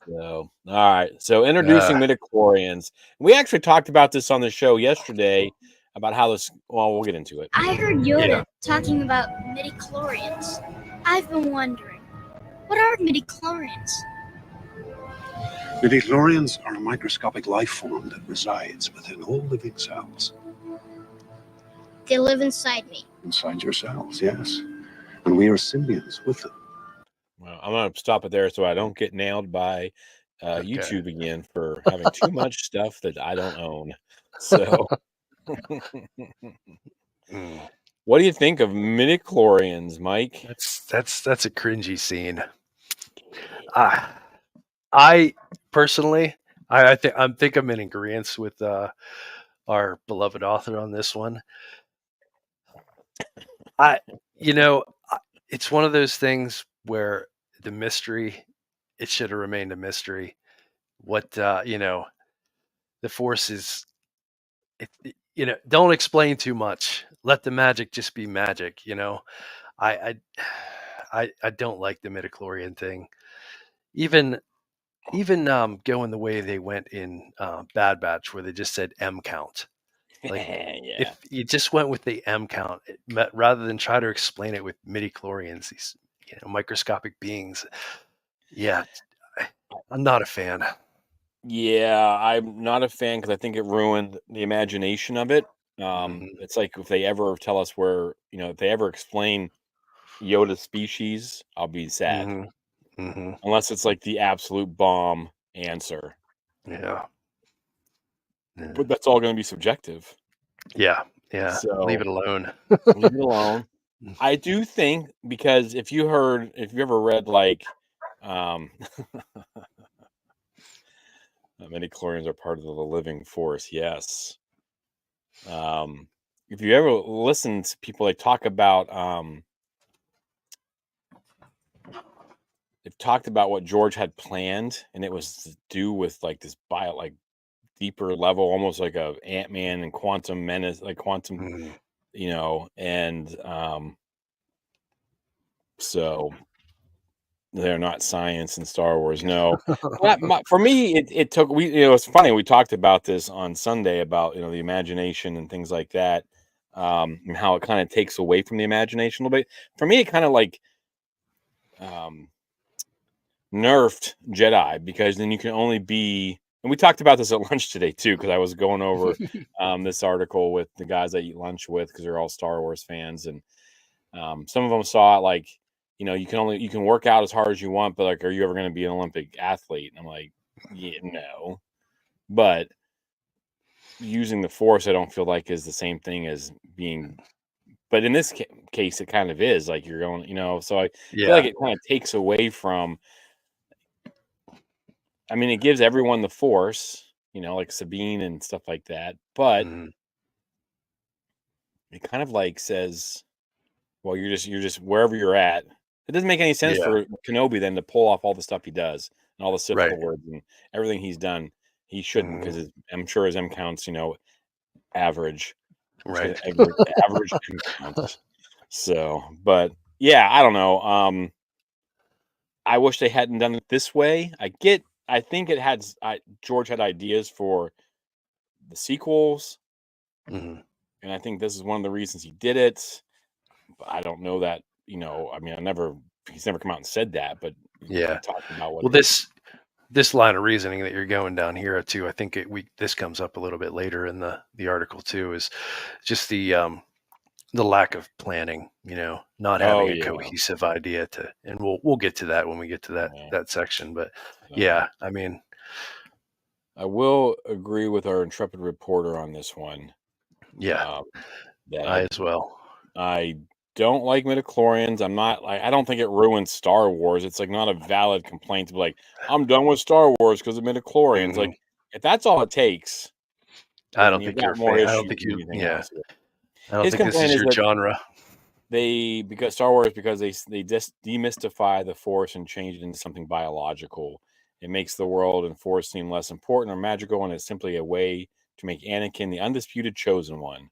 S2: So all right. So introducing midichlorians. We actually talked about this on the show yesterday about how this. Well, we'll get into it.
S4: I heard Yoda talking about midichlorians. I've been wondering, what are midichlorians?
S5: Midichlorians are a microscopic life form that resides within all living cells.
S4: They live inside me.
S5: Inside your cells, yes. And we are symbionts with them.
S2: Well, I'm going to stop it there so I don't get nailed by YouTube again for having too much stuff that I don't own. So, what do you think of midichlorians, Mike?
S1: That's a cringy scene. I personally, I think I'm in agreement with our beloved author on this one. It's one of those things where the mystery, it should have remained a mystery. What the Force is, don't explain too much. Let the magic just be magic. I don't like the midichlorian thing. Even going the way they went in Bad Batch, where they just said M count. Like, if you just went with the M count, rather than try to explain it with midichlorians, these microscopic beings. Yeah, I'm not a fan.
S2: Yeah, I'm not a fan because I think it ruined the imagination of it. It's like if they ever tell us where, if they ever explain Yoda's species, I'll be sad. Unless it's like the absolute bomb answer.
S1: Yeah.
S2: But that's all going to be subjective.
S1: Yeah.
S2: So
S1: leave it alone.
S2: Leave it alone. I do think, because if you ever read like midichlorians are part of the living force, yes. If you ever listen to people like talk about they've talked about what George had planned, and it was to do with like this deeper level, almost like a Ant-Man and Quantum Menace, like quantum, and so they're not science in Star Wars. No, for me, it took, it's funny. We talked about this on Sunday about, the imagination and things like that. And how it kind of takes away from the imagination a little bit. For me, it kind of like, nerfed Jedi, because then you can only be, and we talked about this at lunch today too, because I was going over this article with the guys I eat lunch with, because they're all Star Wars fans, and some of them saw it like, you can work out as hard as you want, but like, are you ever going to be an Olympic athlete? And I'm like, yeah, no. But using the Force, I don't feel like is the same thing as being. But in this case, it kind of is, like you're going, So I feel like it kind of takes away from. I mean, it gives everyone the Force, like Sabine and stuff like that, but it kind of like says, well, you're just wherever you're at. It doesn't make any sense for Kenobi then to pull off all the stuff he does and all the Sith Lords and everything he's done. He shouldn't, because I'm sure his M counts, average.
S1: Right.
S2: Average M counts. So, but yeah, I don't know. I wish they hadn't done it this way. I think George had ideas for the sequels, and I think this is one of the reasons he did it. But I don't know that, I mean, he's never come out and said that, but talking about what.
S1: Well, this line of reasoning that you're going down here too, I think this comes up a little bit later in the article too, is just the lack of planning, not having a cohesive idea and we'll get to that when we get to that section. But I mean,
S2: I will agree with our intrepid reporter on this one.
S1: Yeah, I as well.
S2: I don't like midichlorians. I don't think it ruins Star Wars. It's like not a valid complaint to be like, I'm done with Star Wars because of midichlorians. Like, if that's all it takes,
S1: I don't think you're more issues. I don't think you. Yeah,
S2: else.
S1: I don't think this is your genre.
S2: Because Star Wars, because they just demystify the Force and change it into something biological. It makes the world and Force seem less important or magical, and it's simply a way to make Anakin the undisputed chosen one.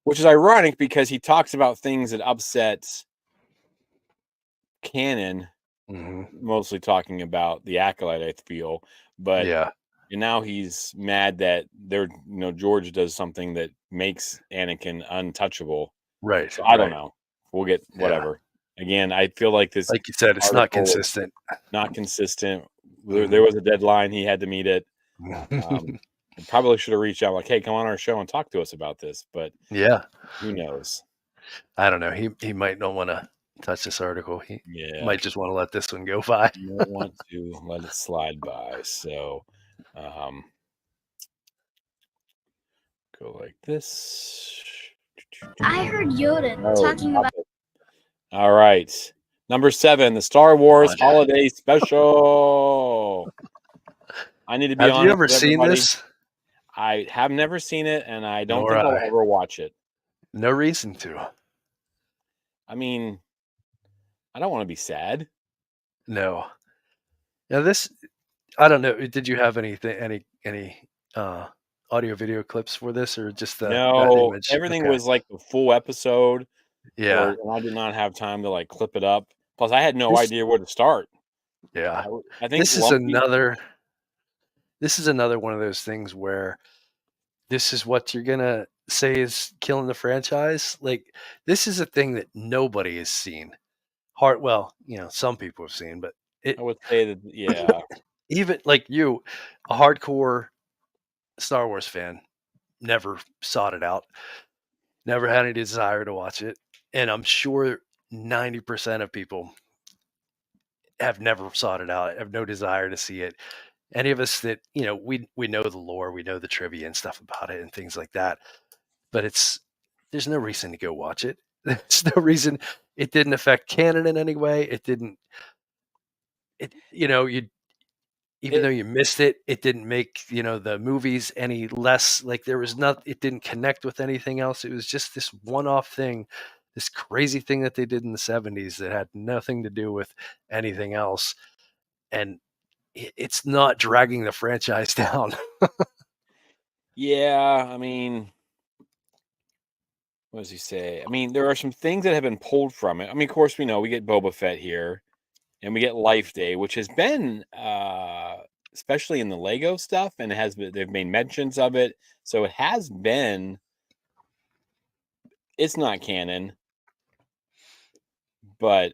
S2: Which is ironic, because he talks about things that upset canon, mostly talking about the Acolyte, I feel. But and now he's mad that George does something that makes Anakin untouchable.
S1: Right.
S2: So I don't know. We'll get whatever. Again, I feel like this,
S1: like you said, it's not consistent.
S2: Not consistent. there was a deadline. He had to meet it. Probably should have reached out like, hey, come on our show and talk to us about this. But
S1: yeah,
S2: who knows?
S1: I don't know. He might not want to touch this article. He might just want to let this one go by.
S2: You don't want to let it slide by. So go like this.
S4: I heard Yoda talking
S2: stop
S4: about.
S2: it. All right. Number 7, the Star Wars Holiday Special. I need to be honest.
S1: Have you ever
S2: with
S1: seen
S2: everybody.
S1: this?
S2: I have never seen it, and I don't
S1: Nor
S2: think I'll
S1: I.
S2: ever watch it.
S1: No reason to.
S2: I mean, I don't want to be sad.
S1: No. Now this, I don't know. Did you have anything, any audio video clips for this, or just that
S2: No,
S1: image?
S2: everything
S1: Okay.
S2: was like the full episode.
S1: Yeah.
S2: And I did not have time to like clip it up. Plus, I had no idea where to start.
S1: Yeah.
S2: I think
S1: This is another one of those things where this is what you're gonna say is killing the franchise. Like, this is a thing that nobody has seen. Well, some people have seen, but
S2: I would say that, yeah.
S1: Even like you, a hardcore Star Wars fan, never sought it out, never had any desire to watch it, and I'm sure 90% of people have never sought it out, have no desire to see it. Any of us that we know the lore, we know the trivia and stuff about it and things like that, but there's no reason to go watch it. There's no reason. It didn't affect canon in any way. It didn't. Even though you missed it, it didn't make the movies any less. Like, there was not. It didn't connect with anything else. It was just this one-off thing, this crazy thing that they did in the 70s that had nothing to do with anything else, and it's not dragging the franchise down.
S2: Yeah, I mean, what does he say? I mean, there are some things that have been pulled from it. I mean, of course, we know we get Boba Fett here, and we get Life Day, which has been, especially in the Lego stuff, and they've made mentions of it. So it has been. It's not canon, but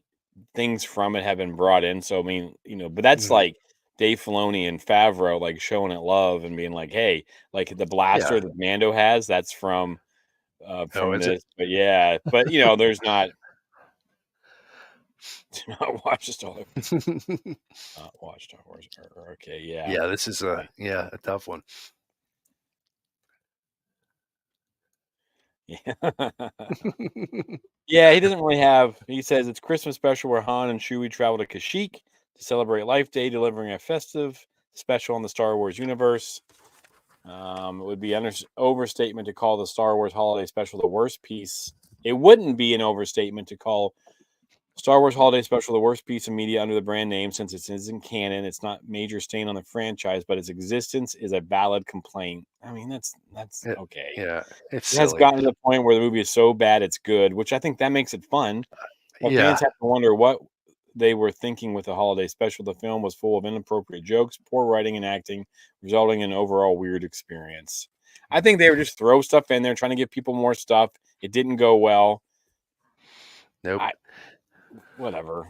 S2: things from it have been brought in. So I mean, but that's like Dave Filoni and Favreau like showing it love and being like, hey, like the blaster that Mando has, that's from this.
S1: It?
S2: But yeah, but there's not. Do not watch Star Wars. Not watch Star Wars. Okay, yeah.
S1: Yeah, this is a tough one.
S2: Yeah. Yeah, he doesn't really have. He says it's Christmas special where Han and Chewie travel to Kashyyyk to celebrate Life Day, delivering a festive special in the Star Wars universe. It would be an overstatement to call the Star Wars Holiday Special the worst piece. It wouldn't be an overstatement to call Star Wars Holiday Special the worst piece of media under the brand name, since it isn't canon. It's not major stain on the franchise, but its existence is a valid complaint. I mean, that's okay.
S1: Yeah,
S2: it has gotten to the point where the movie is so bad it's good, which I think that makes it fun. But fans have to wonder what they were thinking with the holiday special. The film was full of inappropriate jokes, poor writing and acting, resulting in an overall weird experience. I think they were just throw stuff in there, trying to give people more stuff. It didn't go well.
S1: Nope.
S2: Whatever.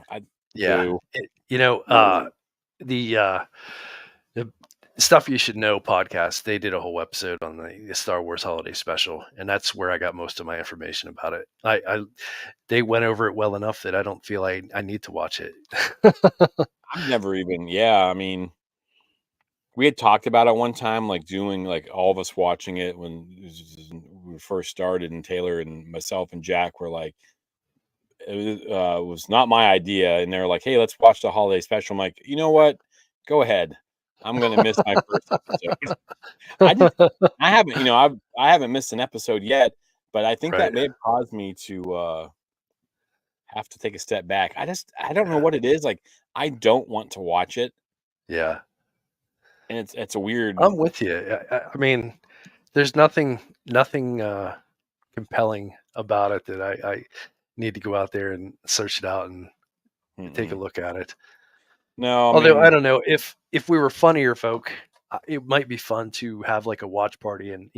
S1: The Stuff You Should Know podcast, they did a whole episode on the Star Wars Holiday Special, and that's where I got most of my information about it. They went over it well enough that I don't feel I need to watch it.
S2: I've never even, I mean, we had talked about it one time, like doing, like all of us watching it when we first started, and Taylor and myself and Jack were like, it was not my idea, and they're like, hey, let's watch the holiday special. I'm like, you know what? Go ahead. I'm gonna miss my first episode. I haven't, I haven't missed an episode yet, but I think that may have caused me to have to take a step back. I don't know what it is. Like, I don't want to watch it.
S1: Yeah.
S2: And it's a weird.
S1: I'm with you. I mean, there's nothing compelling about it that I need to go out there and search it out and take a look at it.
S2: No,
S1: although I don't know, if we were funnier folk, it might be fun to have like a watch party and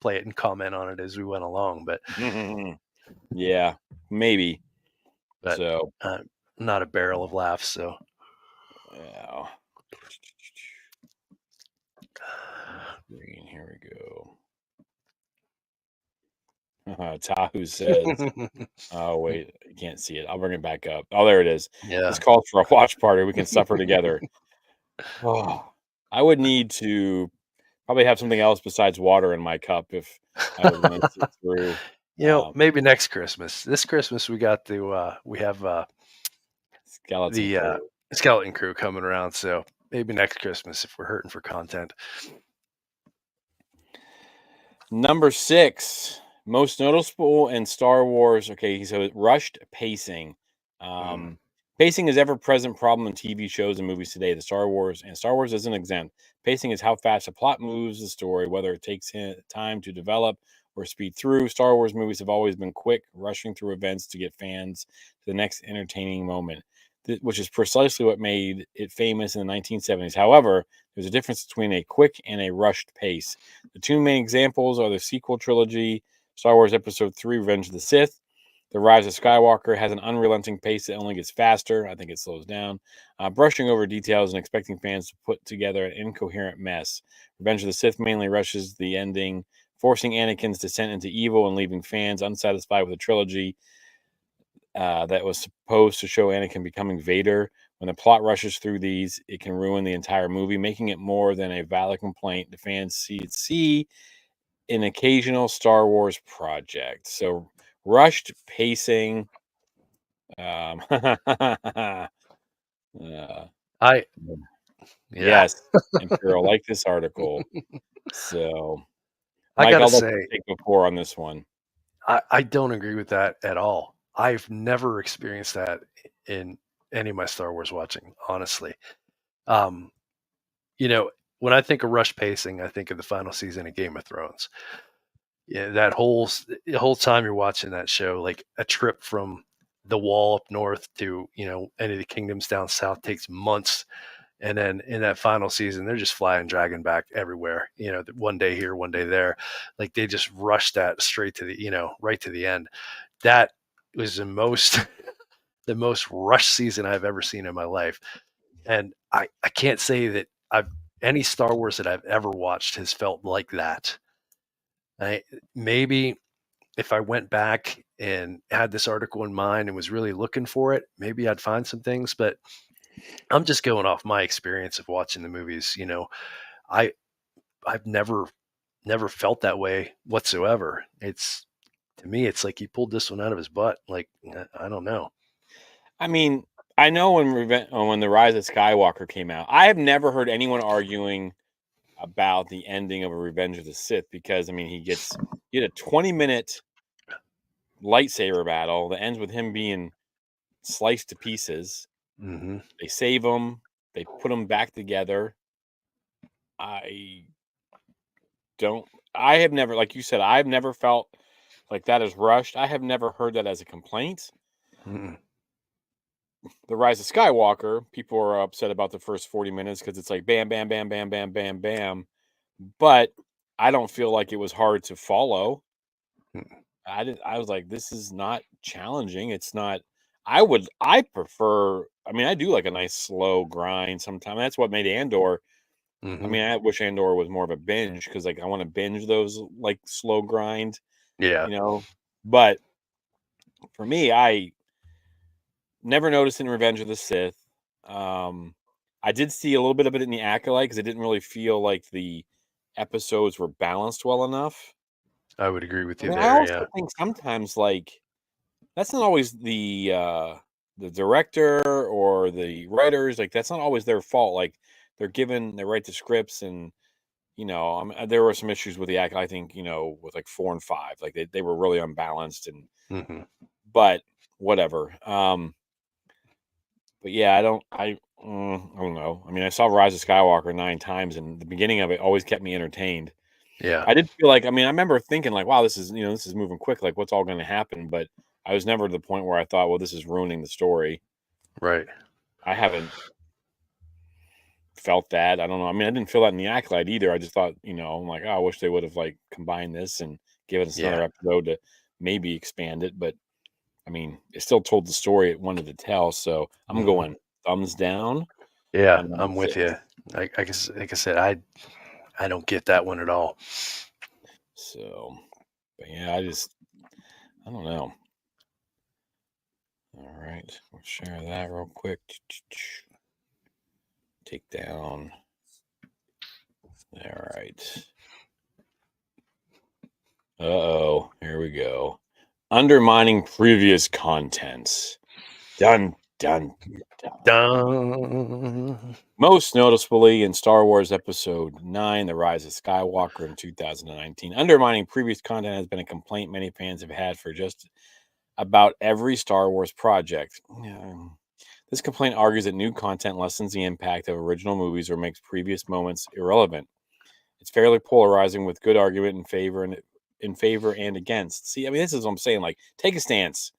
S1: play it and comment on it as we went along. But
S2: yeah, maybe.
S1: But
S2: so
S1: not a barrel of laughs. So
S2: yeah. screen. Here we go. Tahu says, oh, wait, you can't see it. I'll bring it back up. Oh, there it is.
S1: Yeah.
S2: This calls for a watch party. We can suffer together. Oh, I would need to probably have something else besides water in my cup if I was going to sit through.
S1: Maybe next Christmas. This Christmas we got we have
S2: Skeleton
S1: Skeleton Crew coming around, so maybe next Christmas if we're hurting for content.
S2: Number 6, most noticeable in Star Wars. Okay, so rushed pacing. Pacing is ever-present problem in TV shows and movies today. Star Wars isn't exempt. Pacing is how fast a plot moves the story, whether it takes time to develop or speed through. Star Wars movies have always been quick, rushing through events to get fans to the next entertaining moment, which is precisely what made it famous in the 1970s. However, there's a difference between a quick and a rushed pace. The two main examples are the sequel trilogy, Star Wars Episode 3, Revenge of the Sith. The Rise of Skywalker has an unrelenting pace that only gets faster. I think it slows down. Brushing over details and expecting fans to put together an incoherent mess. Revenge of the Sith mainly rushes the ending, forcing Anakin's descent into evil and leaving fans unsatisfied with the trilogy that was supposed to show Anakin becoming Vader. When the plot rushes through these, it can ruin the entire movie, making it more than a valid complaint. The fans see an occasional Star Wars project. So rushed pacing. Yes, Imperial, like this article. So, Mike,
S1: I gotta
S2: I'll let
S1: say,
S2: you take before on this one.
S1: I don't agree with that at all. I've never experienced that in any of my Star Wars watching, honestly. When I think of rush pacing, I think of the final season of Game of Thrones. Yeah, that whole time you're watching that show, like a trip from the wall up north to any of the kingdoms down south takes months, and then in that final season they're just flying dragon back everywhere. One day here, one day there, like they just rushed that straight to the right to the end. That was the most the most rushed season I've ever seen in my life, and I can't say that any Star Wars that I've ever watched has felt like that. Maybe if I went back and had this article in mind and was really looking for it, maybe I'd find some things, but I'm just going off my experience of watching the movies. I've never felt that way whatsoever. To me, it's like he pulled this one out of his butt. Like, I don't know.
S2: I mean, I know when the Rise of Skywalker came out, I have never heard anyone arguing about the ending of a Revenge of the Sith, because he had a 20-minute lightsaber battle that ends with him being sliced to pieces.
S1: Mm-hmm.
S2: They save him, they put him back together. I have never, like you said, I've never felt like that is rushed. I have never heard that as a complaint.
S1: Mm-hmm.
S2: The Rise of Skywalker, people are upset about the first 40 minutes because it's like bam, bam, bam, bam, bam, bam, bam. But I don't feel like it was hard to follow. I was like, this is not challenging. It's not. I prefer. I do like a nice slow grind sometimes. That's what made Andor.
S1: Mm-hmm.
S2: I wish Andor was more of a binge, because like I want to binge those like slow grind.
S1: Yeah.
S2: But for me, I never noticed in Revenge of the Sith. I did see a little bit of it in the Acolyte, because it didn't really feel like the episodes were balanced well enough.
S1: I would agree with you there.
S2: I also think sometimes, like, that's not always the director or the writers. Like, that's not always their fault. Like, they write the scripts, and there were some issues with the Acolyte, I think, with like 4 and 5. Like, they were really unbalanced, and
S1: Mm-hmm.
S2: but whatever. But yeah, I don't know. I saw Rise of Skywalker 9 times, and the beginning of it always kept me entertained.
S1: Yeah.
S2: I did feel like, I remember thinking like, wow, this is moving quick. Like, what's all going to happen? But I was never to the point where I thought, well, this is ruining the story.
S1: Right.
S2: I haven't felt that. I don't know. I didn't feel that in the Acolyte either. I just thought, I'm like, oh, I wish they would have like combined this and given us another episode to maybe expand it. But it still told the story it wanted to tell. So I'm going thumbs down.
S1: Yeah, I'm with you. Like I said, I I don't get that one at all.
S2: So, but yeah, I don't know. All right, we'll share that real quick. Take down. All right. Uh-oh, here we go. Undermining previous contents. Dun, dun, dun.
S1: Dun.
S2: Most noticeably in Star Wars Episode 9, The Rise of Skywalker in 2019. Undermining previous content has been a complaint many fans have had for just about every Star Wars project. This complaint argues that new content lessens the impact of original movies or makes previous moments irrelevant. It's fairly polarizing with good argument in favor and against. See, I mean, this is what I'm saying. Like, take a stance.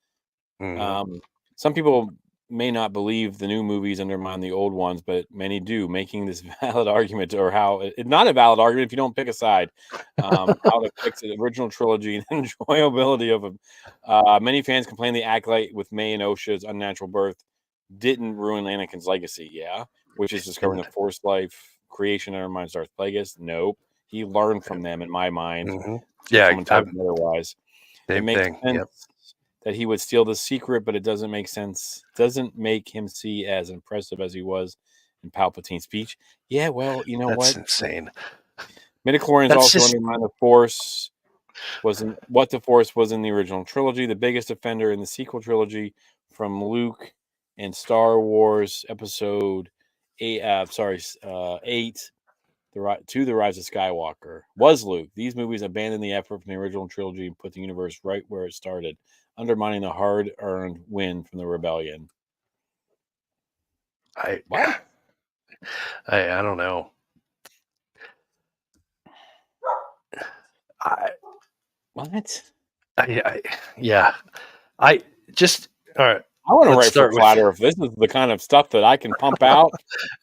S2: Some people may not believe the new movies undermine the old ones, but many do, making this valid argument, or how it's not a valid argument if you don't pick a side. How to fix the original trilogy and enjoyability of them. Many fans complain the Acolyte with May and Osha's unnatural birth didn't ruin Anakin's legacy. Yeah, which is discovering the Force life creation undermines Darth Plagueis. Nope, he learned from them. In my mind,
S1: yeah,
S2: someone tells me otherwise.
S1: Same
S2: it makes
S1: thing.
S2: sense.
S1: Yep.
S2: That he would steal the secret, but it doesn't make sense. Doesn't make him see as impressive as he was in Palpatine's speech. Yeah, well, you know
S1: That's
S2: what?
S1: insane.
S2: Midichlorians also undermine the Force. What the Force was in the original trilogy. The biggest offender in the sequel trilogy, from Luke and Star Wars Episode 8. 8. To the Rise of Skywalker was Luke. These movies abandoned the effort from the original trilogy and put the universe right where it started, undermining the hard-earned win from the rebellion. What?
S1: I don't know.
S2: What?
S1: Yeah. I just all right.
S2: I want to write for Clatter if this is the kind of stuff that I can pump out.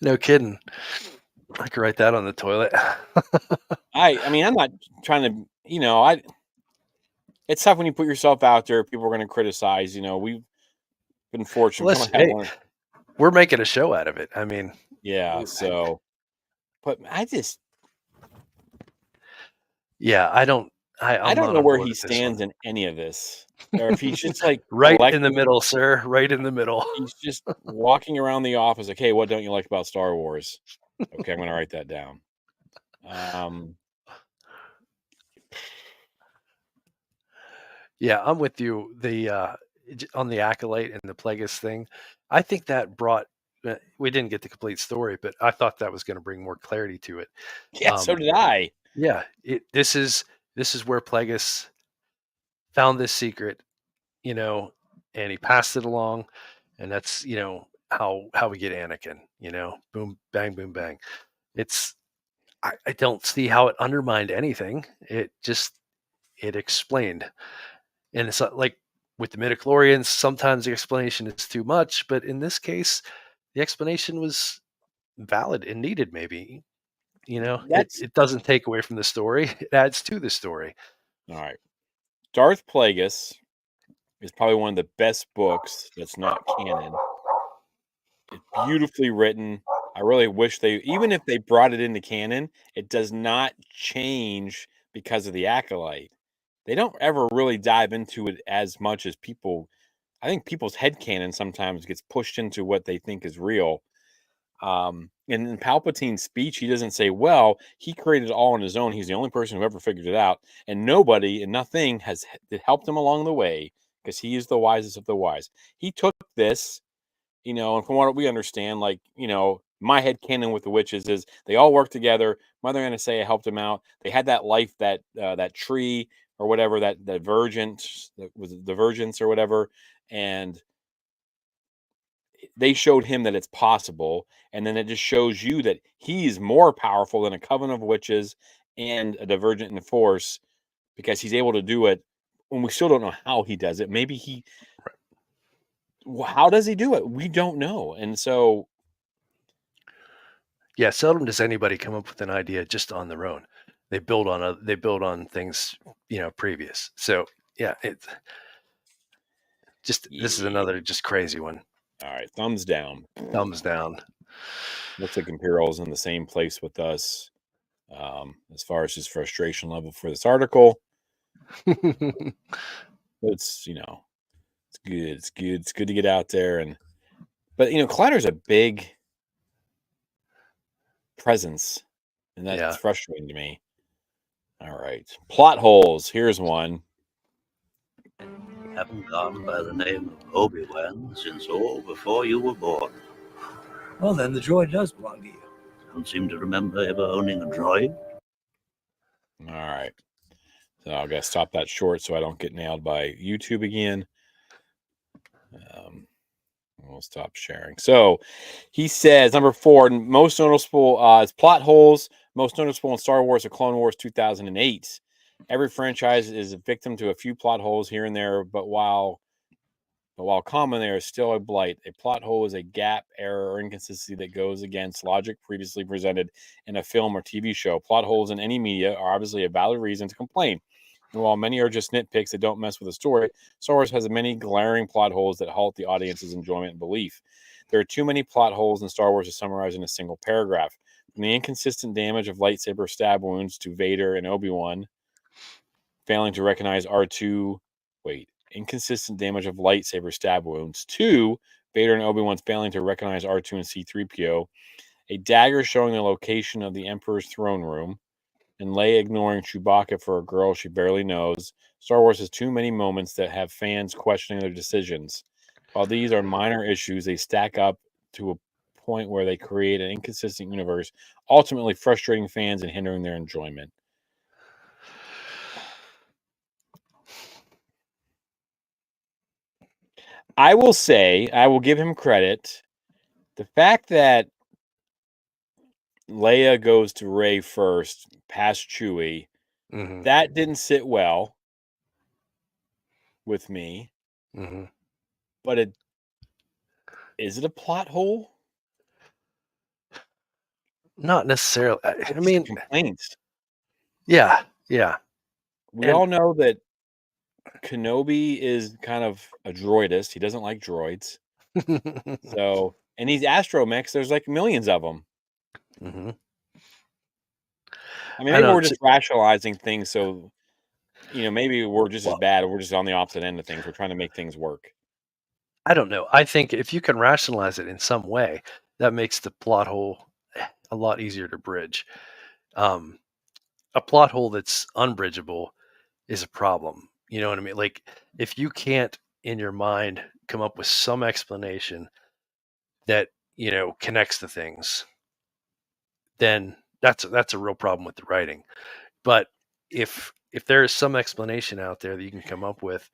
S1: No kidding. I could write that on the toilet.
S2: I mean, I'm not trying to, it's tough when you put yourself out there. People are going to criticize. We've been fortunate.
S1: We're making a show out of it. I mean,
S2: yeah. So, but I just,
S1: yeah, I don't
S2: know where he stands in any of this, or if he's just like
S1: right in the middle, sir. Right in the middle.
S2: He's just walking around the office like, "Hey, what don't you like about Star Wars?" Okay, I'm going to write that down.
S1: Yeah, I'm with you. On the Acolyte and the Plagueis thing, I think that brought. We didn't get the complete story, but I thought that was going to bring more clarity to it.
S2: Yeah, so did I.
S1: Yeah, this is where Plagueis found this secret, and he passed it along, and that's how we get Anakin. Boom, bang, boom, bang. I don't see how it undermined anything. It explained, and it's like with the midichlorians, sometimes the explanation is too much, but in this case, the explanation was valid and needed. Maybe it doesn't take away from the story; it adds to the story.
S2: All right, Darth Plagueis is probably one of the best books that's not canon. It's beautifully written. I really wish even if they brought it into canon, it does not change because of the Acolyte. They don't ever really dive into it as much as people. I think people's headcanon sometimes gets pushed into what they think is real. And in Palpatine's speech, he doesn't say, well, he created it all on his own. He's the only person who ever figured it out. And nobody and nothing has helped him along the way because he is the wisest of the wise. He took this, and from what we understand, like, my headcanon with the witches is they all work together. Mother Anastasia helped him out. They had that life, that tree or whatever, that Virgence, that was the Virgence or whatever. And they showed him that it's possible. And then it just shows you that he's more powerful than a coven of witches and a divergent in the Force because he's able to do it. And we still don't know how he does it. Maybe how does he do it? We don't know. And so,
S1: yeah, seldom does anybody come up with an idea just on their own. They build on things, previous. So yeah, this is another just crazy one.
S2: All right, thumbs down.
S1: Thumbs down.
S2: Looks like Imperial's in the same place with us. as far as his frustration level for this article. It's, you know, it's good. It's good. It's good to get out there. But, you know, Collider's a big presence, and that's frustrating to me. All right. Plot holes. Here's one.
S6: Haven't gone by the name of Obi-Wan since before you were born.
S7: Well, then the droid does belong to you.
S6: Don't seem to remember ever owning a droid.
S2: All right. So I'll gotta stop that short so I don't get nailed by YouTube again. We'll stop sharing. So he says, number 4, most noticeable is plot holes. Most noticeable in Star Wars: The Clone Wars 2008. Every franchise is a victim to a few plot holes here and there, but while common, they are still a blight. A plot hole is a gap, error, or inconsistency that goes against logic previously presented in a film or TV show. Plot holes in any media are obviously a valid reason to complain. And while many are just nitpicks that don't mess with the story, Star Wars has many glaring plot holes that halt the audience's enjoyment and belief. There are too many plot holes in Star Wars to summarize in a single paragraph. From the inconsistent damage of lightsaber stab wounds to Vader and Obi-Wan failing to recognize R2... inconsistent damage of lightsaber stab wounds to Vader and Obi-Wan's failing to recognize R2 and C-3PO, a dagger showing the location of the Emperor's throne room, and Leia ignoring Chewbacca for a girl she barely knows. Star Wars has too many moments that have fans questioning their decisions. While these are minor issues, they stack up to a point where they create an inconsistent universe, ultimately frustrating fans and hindering their enjoyment. I will say, I will give him credit. The fact that Leia goes to Rey first, past Chewie, that didn't sit well with me. But is it a plot hole?
S1: Not necessarily. I mean,
S2: complaints.
S1: Yeah.
S2: We all know that Kenobi is kind of a droidist. He doesn't like droids. So, and these astromechs, there's like millions of them. I mean, maybe we're just rationalizing things. So, you know, maybe we're just as bad. We're just on the opposite end of things. We're trying to make things work.
S1: I don't know. I think if you can rationalize it in some way, that makes the plot hole a lot easier to bridge. A plot hole that's unbridgeable is a problem. You know what I mean? Like, if you can't, in your mind, come up with some explanation that, you know, connects the things, then that's a real problem with the writing. But if there is some explanation out there that you can come up with,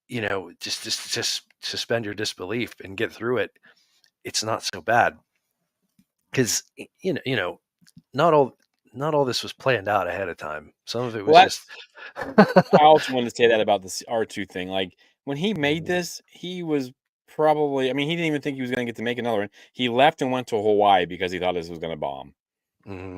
S1: you know, just suspend your disbelief and get through it, it's not so bad. Because you know, not all this was planned out ahead of time. Some of it was just.
S2: I also wanted to say that about the R2 thing. Like, when he made this, he was probably, I mean, he didn't even think he was going to get to make another one. He left and went to Hawaii because he thought this was going to bomb.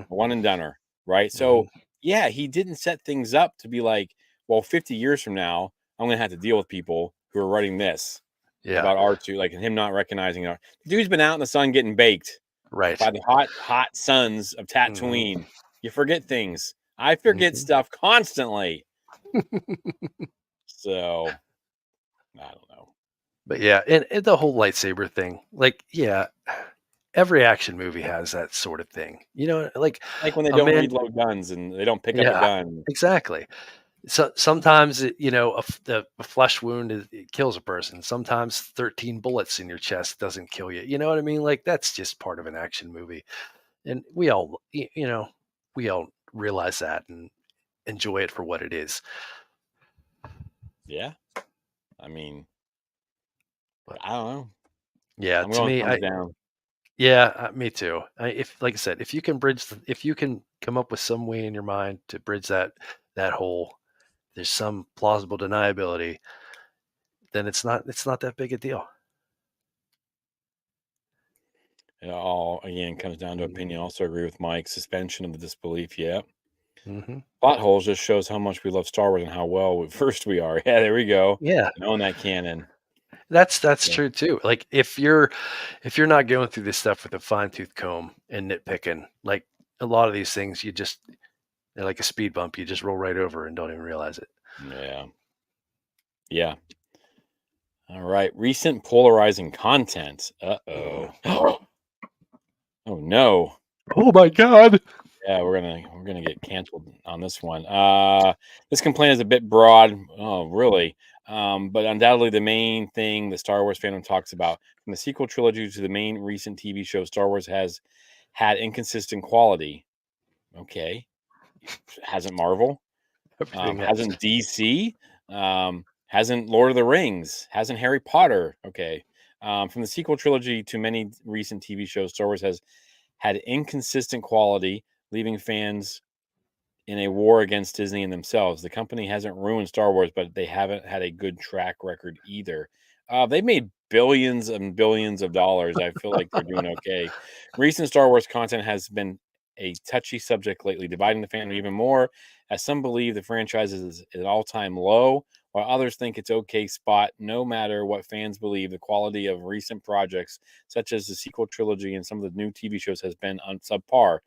S2: One and doneer, right? So, yeah, he didn't set things up to be like, well, 50 years from now, I'm going to have to deal with people who are writing this about R2, like, and him not recognizing it. The dude's been out in the sun getting baked by the hot suns of Tatooine. You forget things. I forget stuff constantly. So, I don't know.
S1: But yeah, and the whole lightsaber thing, like, yeah, every action movie has that sort of thing. You know, like
S2: when they don't reload guns and they don't pick up a gun.
S1: Exactly. So sometimes, you know, a flesh wound it kills a person. Sometimes 13 bullets in your chest doesn't kill you. You know what I mean? Like, that's just part of an action movie. And we all, you know, we all realize that and enjoy it for what it is.
S2: Yeah. I mean, I don't know.
S1: Yeah, to me, me too. If, like I said, if you can come up with some way in your mind to bridge that hole, there's some plausible deniability, then it's not that big a deal.
S2: It all, again, comes down to opinion. Also agree with Mike. Suspension of the disbelief, yeah. Plot holes just shows how much we love Star Wars and how well versed we are. Yeah, there we go.
S1: Yeah.
S2: Knowing that canon.
S1: That's true too. Like, if you're not going through this stuff with a fine-tooth comb and nitpicking, like, a lot of these things, they're like a speed bump. You just roll right over and don't even realize it.
S2: Yeah. All right. Recent polarizing content. Uh-oh. Oh no.
S1: Oh my God.
S2: Yeah, we're gonna get canceled on this one. This complaint is a bit broad. Oh, really? But undoubtedly the main thing the Star Wars fandom talks about, from the sequel trilogy to the main recent TV show, Star Wars has had inconsistent quality. Okay. Hasn't Marvel?
S1: Everything has.
S2: Hasn't DC? Hasn't Lord of the Rings? Hasn't Harry Potter? Okay. From the sequel trilogy to many recent TV shows, Star Wars has had inconsistent quality, leaving fans in a war against Disney and themselves. The company hasn't ruined Star Wars, but they haven't had a good track record either. They made billions and billions of dollars. I feel like they're doing okay. Recent Star Wars content has been a touchy subject lately, dividing the fandom even more, as some believe the franchise is at an all-time low, while others think it's okay spot. No matter what fans believe, the quality of recent projects, such as the sequel trilogy and some of the new TV shows, has been on subpar.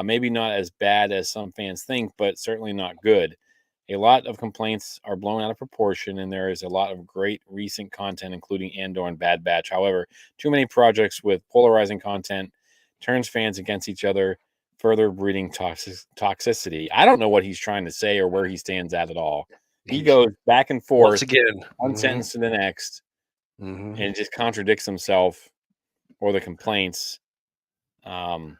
S2: Maybe not as bad as some fans think, but certainly not good. A lot of complaints are blown out of proportion, and there is a lot of great recent content, including Andor and Bad Batch. However, too many projects with polarizing content turns fans against each other, further breeding toxicity. I don't know what he's trying to say or where he stands at all. He goes back and forth
S1: Once again,
S2: one sentence to the next, and just contradicts himself or the complaints. Has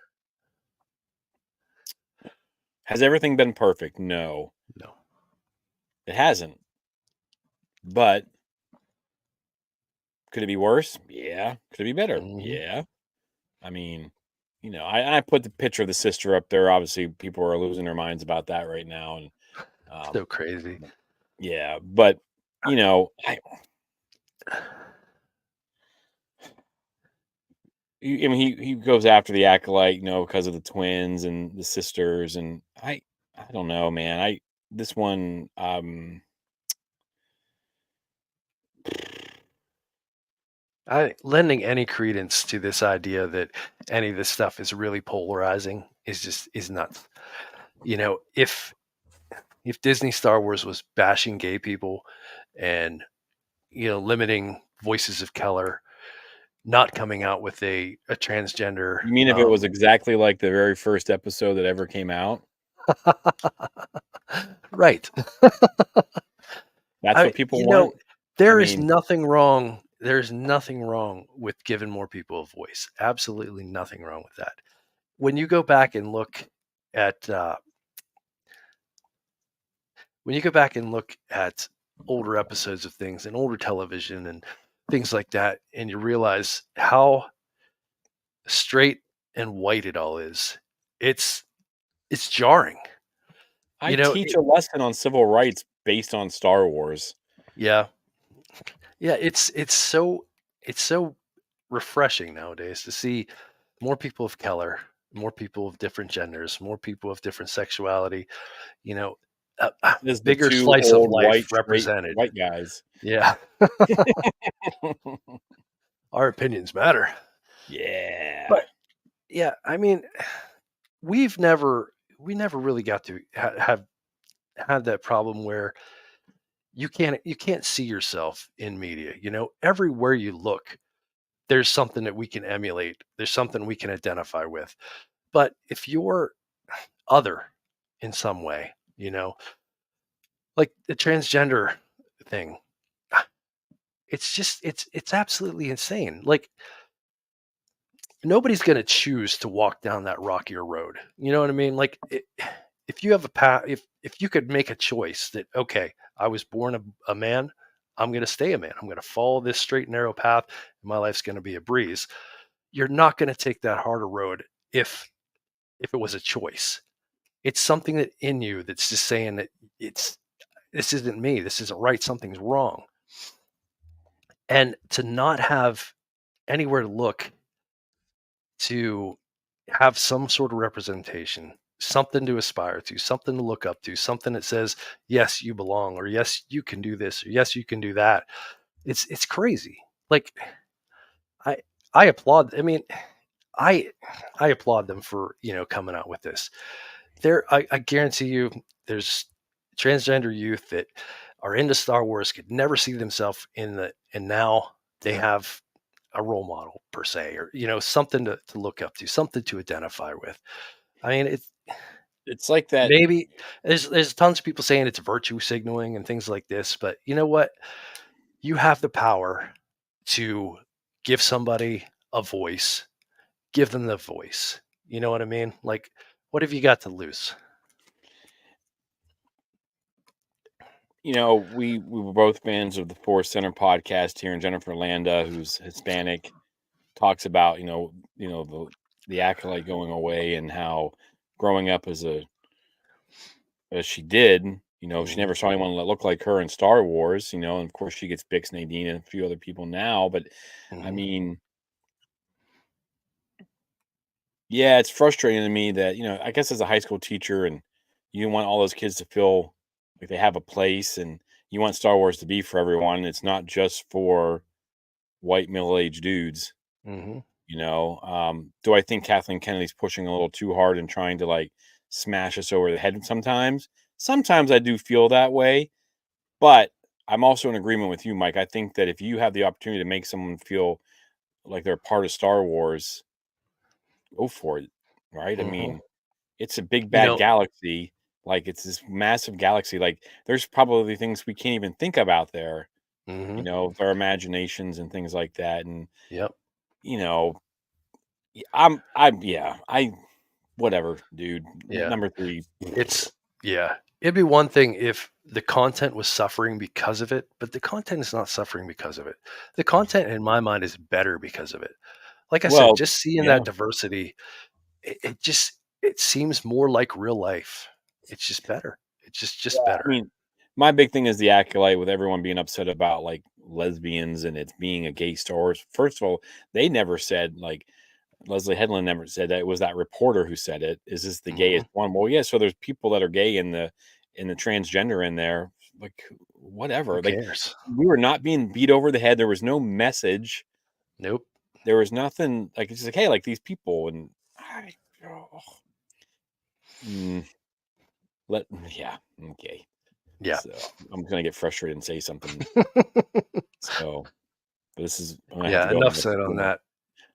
S2: everything been perfect? No. It hasn't. But could it be worse? Yeah. Could it be better? Yeah. I mean, I put the picture of the sister up there. Obviously, people are losing their minds about that right now, and
S1: so crazy.
S2: Yeah, but I mean, he goes after the acolyte, because of the twins and the sisters, and I don't know, man. This one,
S1: lending any credence to this idea that any of this stuff is really polarizing is nuts. If Disney Star Wars was bashing gay people and limiting voices of color, not coming out with a transgender.
S2: You mean if it was exactly like the very first episode that ever came out?
S1: Right.
S2: That's what people want.
S1: There's nothing wrong. There's nothing wrong with giving more people a voice. Absolutely nothing wrong with that. When you go back and look at older episodes of things and older television and things like that, and you realize how straight and white it all is, it's jarring.
S2: I teach a lesson on civil rights based on Star Wars.
S1: Yeah. It's so refreshing nowadays to see more people of color, more people of different genders, more people of different sexuality. A bigger slice of life represented.
S2: White guys.
S1: Yeah. Our opinions matter.
S2: Yeah.
S1: But yeah, I mean, we never really got to have had that problem where you can't see yourself in media. Everywhere you look, there's something that we can emulate. There's something we can identify with. But if you're other in some way, like the transgender thing, it's absolutely insane. Like, nobody's going to choose to walk down that rockier road. You know what I mean? Like, if you have a path, if you could make a choice that, okay, I was born a man, I'm going to stay a man. I'm going to follow this straight and narrow path, and my life's going to be a breeze. You're not going to take that harder road if it was a choice. It's something that in you that's just saying that this isn't me. This isn't right. Something's wrong. And to not have anywhere to look to have some sort of representation, something to aspire to, something to look up to, something that says, yes, you belong, or yes, you can do this, or yes, you can do that. It's crazy. Like, I applaud. I mean, I applaud them for coming out with this. I guarantee you, there's transgender youth that are into Star Wars, could never see themselves and now they have a role model per se, or something to look up to, something to identify with. I mean,
S2: It's like that.
S1: maybe there's tons of people saying it's virtue signaling and things like this, but you know what? You have the power to give somebody a voice, give them the voice. You know what I mean? Like, what have you got to lose?
S2: We were both fans of the Force Center podcast here, and Jennifer Landa, who's Hispanic, talks about the acolyte going away and how growing up as she did, she never saw anyone that looked like her in Star Wars, and of course she gets Bix Nadine and a few other people now, but I mean, yeah, it's frustrating to me that, I guess as a high school teacher, and you want all those kids to feel like they have a place, and you want Star Wars to be for everyone. It's not just for white middle-aged dudes.
S1: Mm-hmm.
S2: Do I think Kathleen Kennedy's pushing a little too hard and trying to like smash us over the head sometimes? Sometimes I do feel that way, but I'm also in agreement with you, Mike. I think that if you have the opportunity to make someone feel like they're part of Star Wars, go for it, right? I mean, it's a big bad galaxy. Like, it's this massive galaxy. Like, there's probably things we can't even think of out there, with our imaginations and things like that. And
S1: Yep.
S2: Whatever, dude.
S1: Yeah.
S2: Number 3.
S1: It'd be one thing if the content was suffering because of it, but the content is not suffering because of it. The content in my mind is better because of it. Like I said, just seeing that diversity, it seems more like real life. It's just better. It's just better.
S2: I mean, my big thing is the acolyte, with everyone being upset about like lesbians and it's being a gay Star Wars. First of all, they never said, like, Leslie Headland never said that. It was that reporter who said it. Is this the gayest one? Well, yeah. So there's people that are gay in the transgender in there. Like, whatever.
S1: Who
S2: Like,
S1: cares?
S2: we were not being beat over the head. There was no message.
S1: Nope.
S2: There was nothing. Like, it's just like, hey, like these people, and okay.
S1: Yeah.
S2: So I'm gonna get frustrated and say something. So, but this is
S1: enough said on that.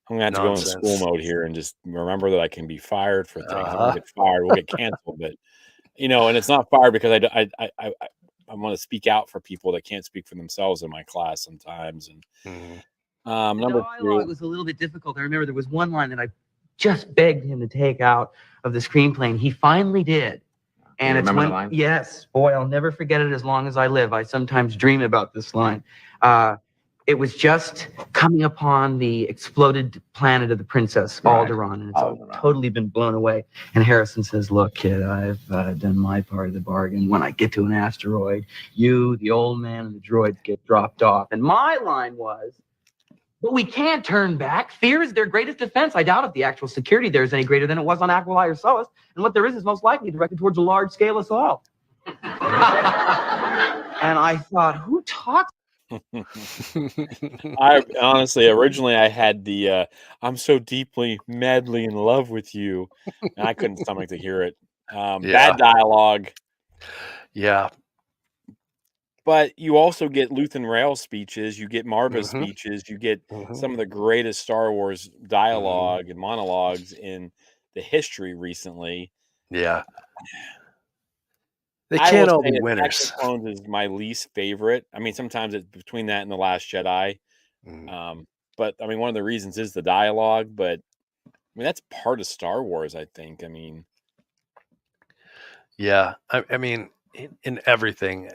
S2: I'm gonna have to go into school mode here and just remember that I can be fired for things. I don't get fired; we'll get canceled. But and it's not fired because I want to speak out for people that can't speak for themselves in my class sometimes. And number 2,
S8: it was a little bit difficult. I remember there was one line that I just begged him to take out of the screenplay, and he finally did. And it's when, line? Yes, boy, I'll never forget it as long as I live. I sometimes dream about this line. It was just coming upon the exploded planet of the Princess Alderaan, and it's totally been blown away. And Harrison says, "Look, kid, I've done my part of the bargain. When I get to an asteroid, you, the old man, and the droids get dropped off." And my line was, "But we can't turn back. Fear is their greatest defense. I doubt if the actual security there is any greater than it was on Aquilai or Soas. And what there is most likely directed towards a large-scale assault." And I thought, who talks?
S2: I honestly, originally I had the "I'm so deeply, madly in love with you," and I couldn't stomach to hear it. Bad dialogue.
S1: Yeah.
S2: But you also get Luthen Rail speeches, you get Marva's speeches, you get some of the greatest Star Wars dialogue and monologues in the history recently.
S1: Yeah. They can't all be winners.
S2: Attack of the Clones is my least favorite. I mean, sometimes it's between that and The Last Jedi. But I mean, one of the reasons is the dialogue, but I mean, that's part of Star Wars, I think. I mean,
S1: yeah. I mean, in everything,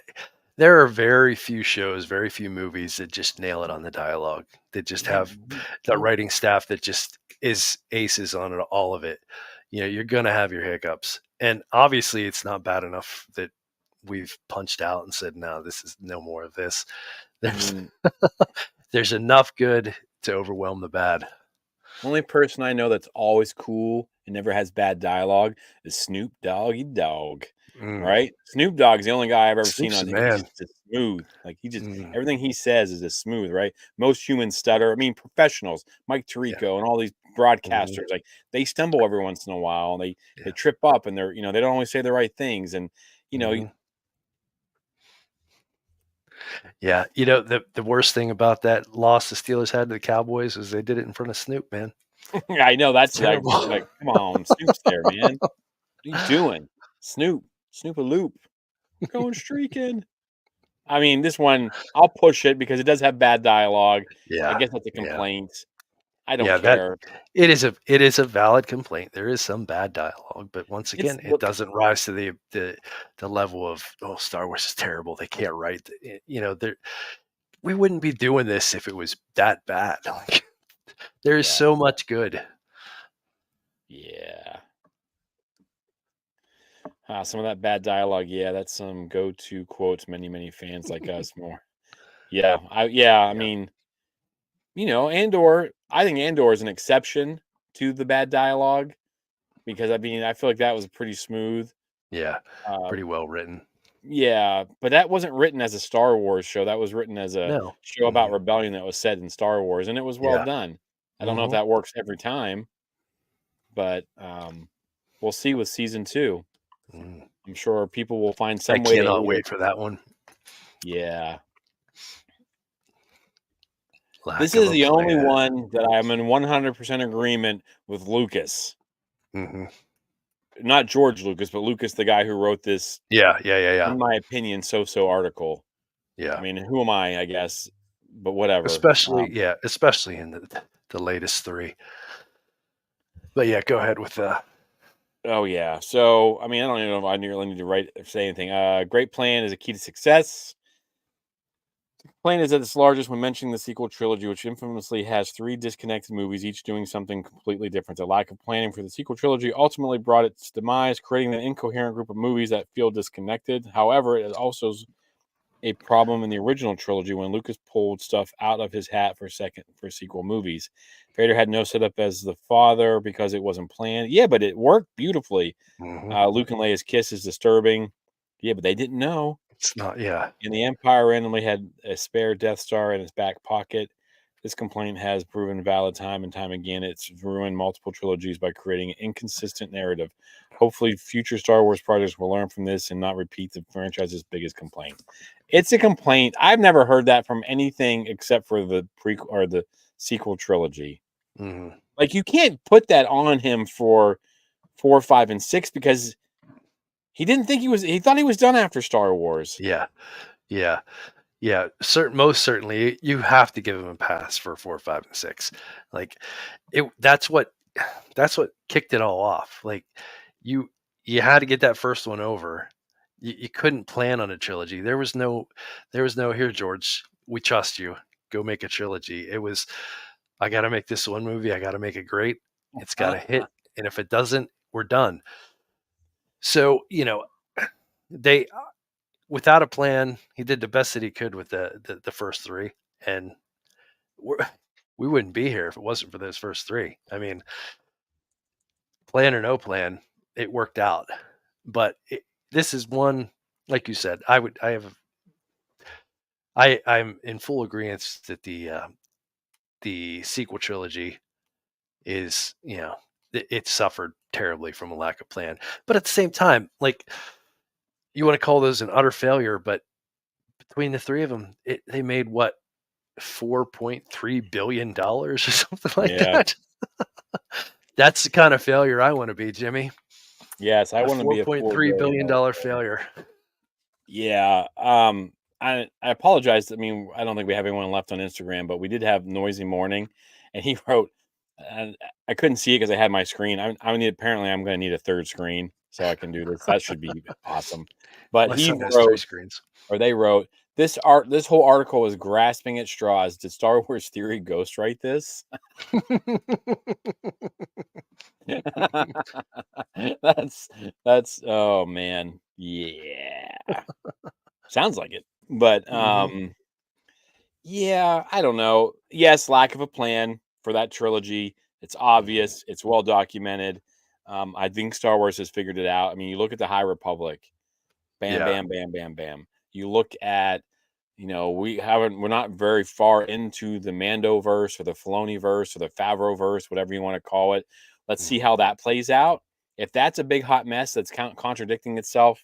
S1: there are very few shows, very few movies that just nail it on the dialogue. That just have the writing staff that just is aces on it, all of it. You're going to have your hiccups. And obviously it's not bad enough that we've punched out and said, no, this is no more of this. There's enough good to overwhelm the bad.
S2: Only person I know that's always cool and never has bad dialogue is Snoop Doggy Dogg. Right? Snoop Dogg's the only guy I've ever seen on TV. He's just smooth. Like, he just everything he says is just smooth, right? Most humans stutter. I mean, professionals, Mike Tirico and all these broadcasters, like they stumble every once in a while, and they trip up, and they're they don't always say the right things, and
S1: Yeah, the worst thing about that loss the Steelers had to the Cowboys is they did it in front of Snoop, man.
S2: I know that's
S1: terrible.
S2: like come on, Snoop's there, man. What are you doing, Snoop a loop, going streaking? I mean, this one I'll push it because it does have bad dialogue.
S1: Yeah,
S2: I guess that's a complaint. I don't
S1: yeah,
S2: care.
S1: It is a valid complaint. There is some bad dialogue, but once again, it doesn't rise to the level of Star Wars is terrible. They can't write. We wouldn't be doing this if it was that bad. Like, there is so much good.
S2: Yeah. Some of that bad dialogue. Yeah, that's some go-to quotes. Many fans like us more. Yeah. I mean, Andor. I think Andor is an exception to the bad dialogue because I feel like that was pretty smooth.
S1: Yeah, pretty well written.
S2: Yeah, but that wasn't written as a Star Wars show. That was written as a show about rebellion that was set in Star Wars, and it was well done. I don't know if that works every time, but we'll see with season 2. I'm sure people will find some way. I
S1: cannot wait for that one.
S2: Yeah. This is the only one that I'm in 100% agreement with Lucas. Not George Lucas, but Lucas, the guy who wrote this.
S1: Yeah.
S2: In my opinion, so article.
S1: Yeah.
S2: I mean, who am I guess, but whatever.
S1: Especially in the latest 3. But yeah, go ahead with that.
S2: Oh yeah. So I mean, I don't even know if I nearly need to say anything. Great plan is a key to success. The plan is at its largest when mentioning the sequel trilogy, which infamously has 3 disconnected movies, each doing something completely different. The lack of planning for the sequel trilogy ultimately brought its demise, creating an incoherent group of movies that feel disconnected. However, it is also a problem in the original trilogy when Lucas pulled stuff out of his hat for sequel movies. Vader had no setup as the father because it wasn't planned. Yeah, but it worked beautifully. Luke and Leia's kiss is disturbing. Yeah, but they didn't know.
S1: It's not, yeah.
S2: And the Empire randomly had a spare Death Star in its back pocket. This complaint has proven valid time and time again. It's ruined multiple trilogies by creating an inconsistent narrative. Hopefully, future Star Wars projects will learn from this and not repeat the franchise's biggest complaint. It's a complaint. I've never heard that from anything except for the prequel or the sequel trilogy. Like, you can't put that on him for 4, 5, and 6 because he didn't think he thought he was done after Star Wars.
S1: Yeah. Most certainly, you have to give him a pass for 4, 5, and 6. Like, that's what kicked it all off. Like, you had to get that first one over. You couldn't plan on a trilogy. There was no here, George, we trust you. Go make a trilogy. It was, I got to make this one movie. I got to make it great. It's got to hit. And if it doesn't, we're done. So, they, without a plan, he did the best that he could with the first 3. And we wouldn't be here if it wasn't for those first 3. I mean, plan or no plan, it worked out. But this is one, like you said, I'm in full agreement that the sequel trilogy is, it suffered terribly from a lack of plan. But at the same time, like, you want to call those an utter failure, but between the 3 of them, they made what, $4.3 billion or something like that. That's the kind of failure I want to be, Jimmy.
S2: Yes, I want to be a
S1: $4.3 billion failure.
S2: Yeah. I apologize. I mean, I don't think we have anyone left on Instagram, but we did have Noisy Morning, and he wrote, and I couldn't see it because I had my screen. Apparently I'm going to need a third screen so I can do this. That should be awesome. But
S1: My
S2: he
S1: son has
S2: wrote,
S1: 3 screens.
S2: or they wrote, this whole article was grasping at straws. Did Star Wars Theory ghostwrite this? That's oh man, yeah. Sounds like it. But yeah, I don't know. Yes, lack of a plan for that trilogy. It's obvious. It's well documented. I think Star Wars has figured it out. I mean, you look at the High Republic. Bam, bam, bam, bam, bam. You look at we're not very far into the Mando verse or the Filoni verse or the Favreau verse, whatever you want to call it. Let's see how that plays out. If that's a big hot mess that's contradicting itself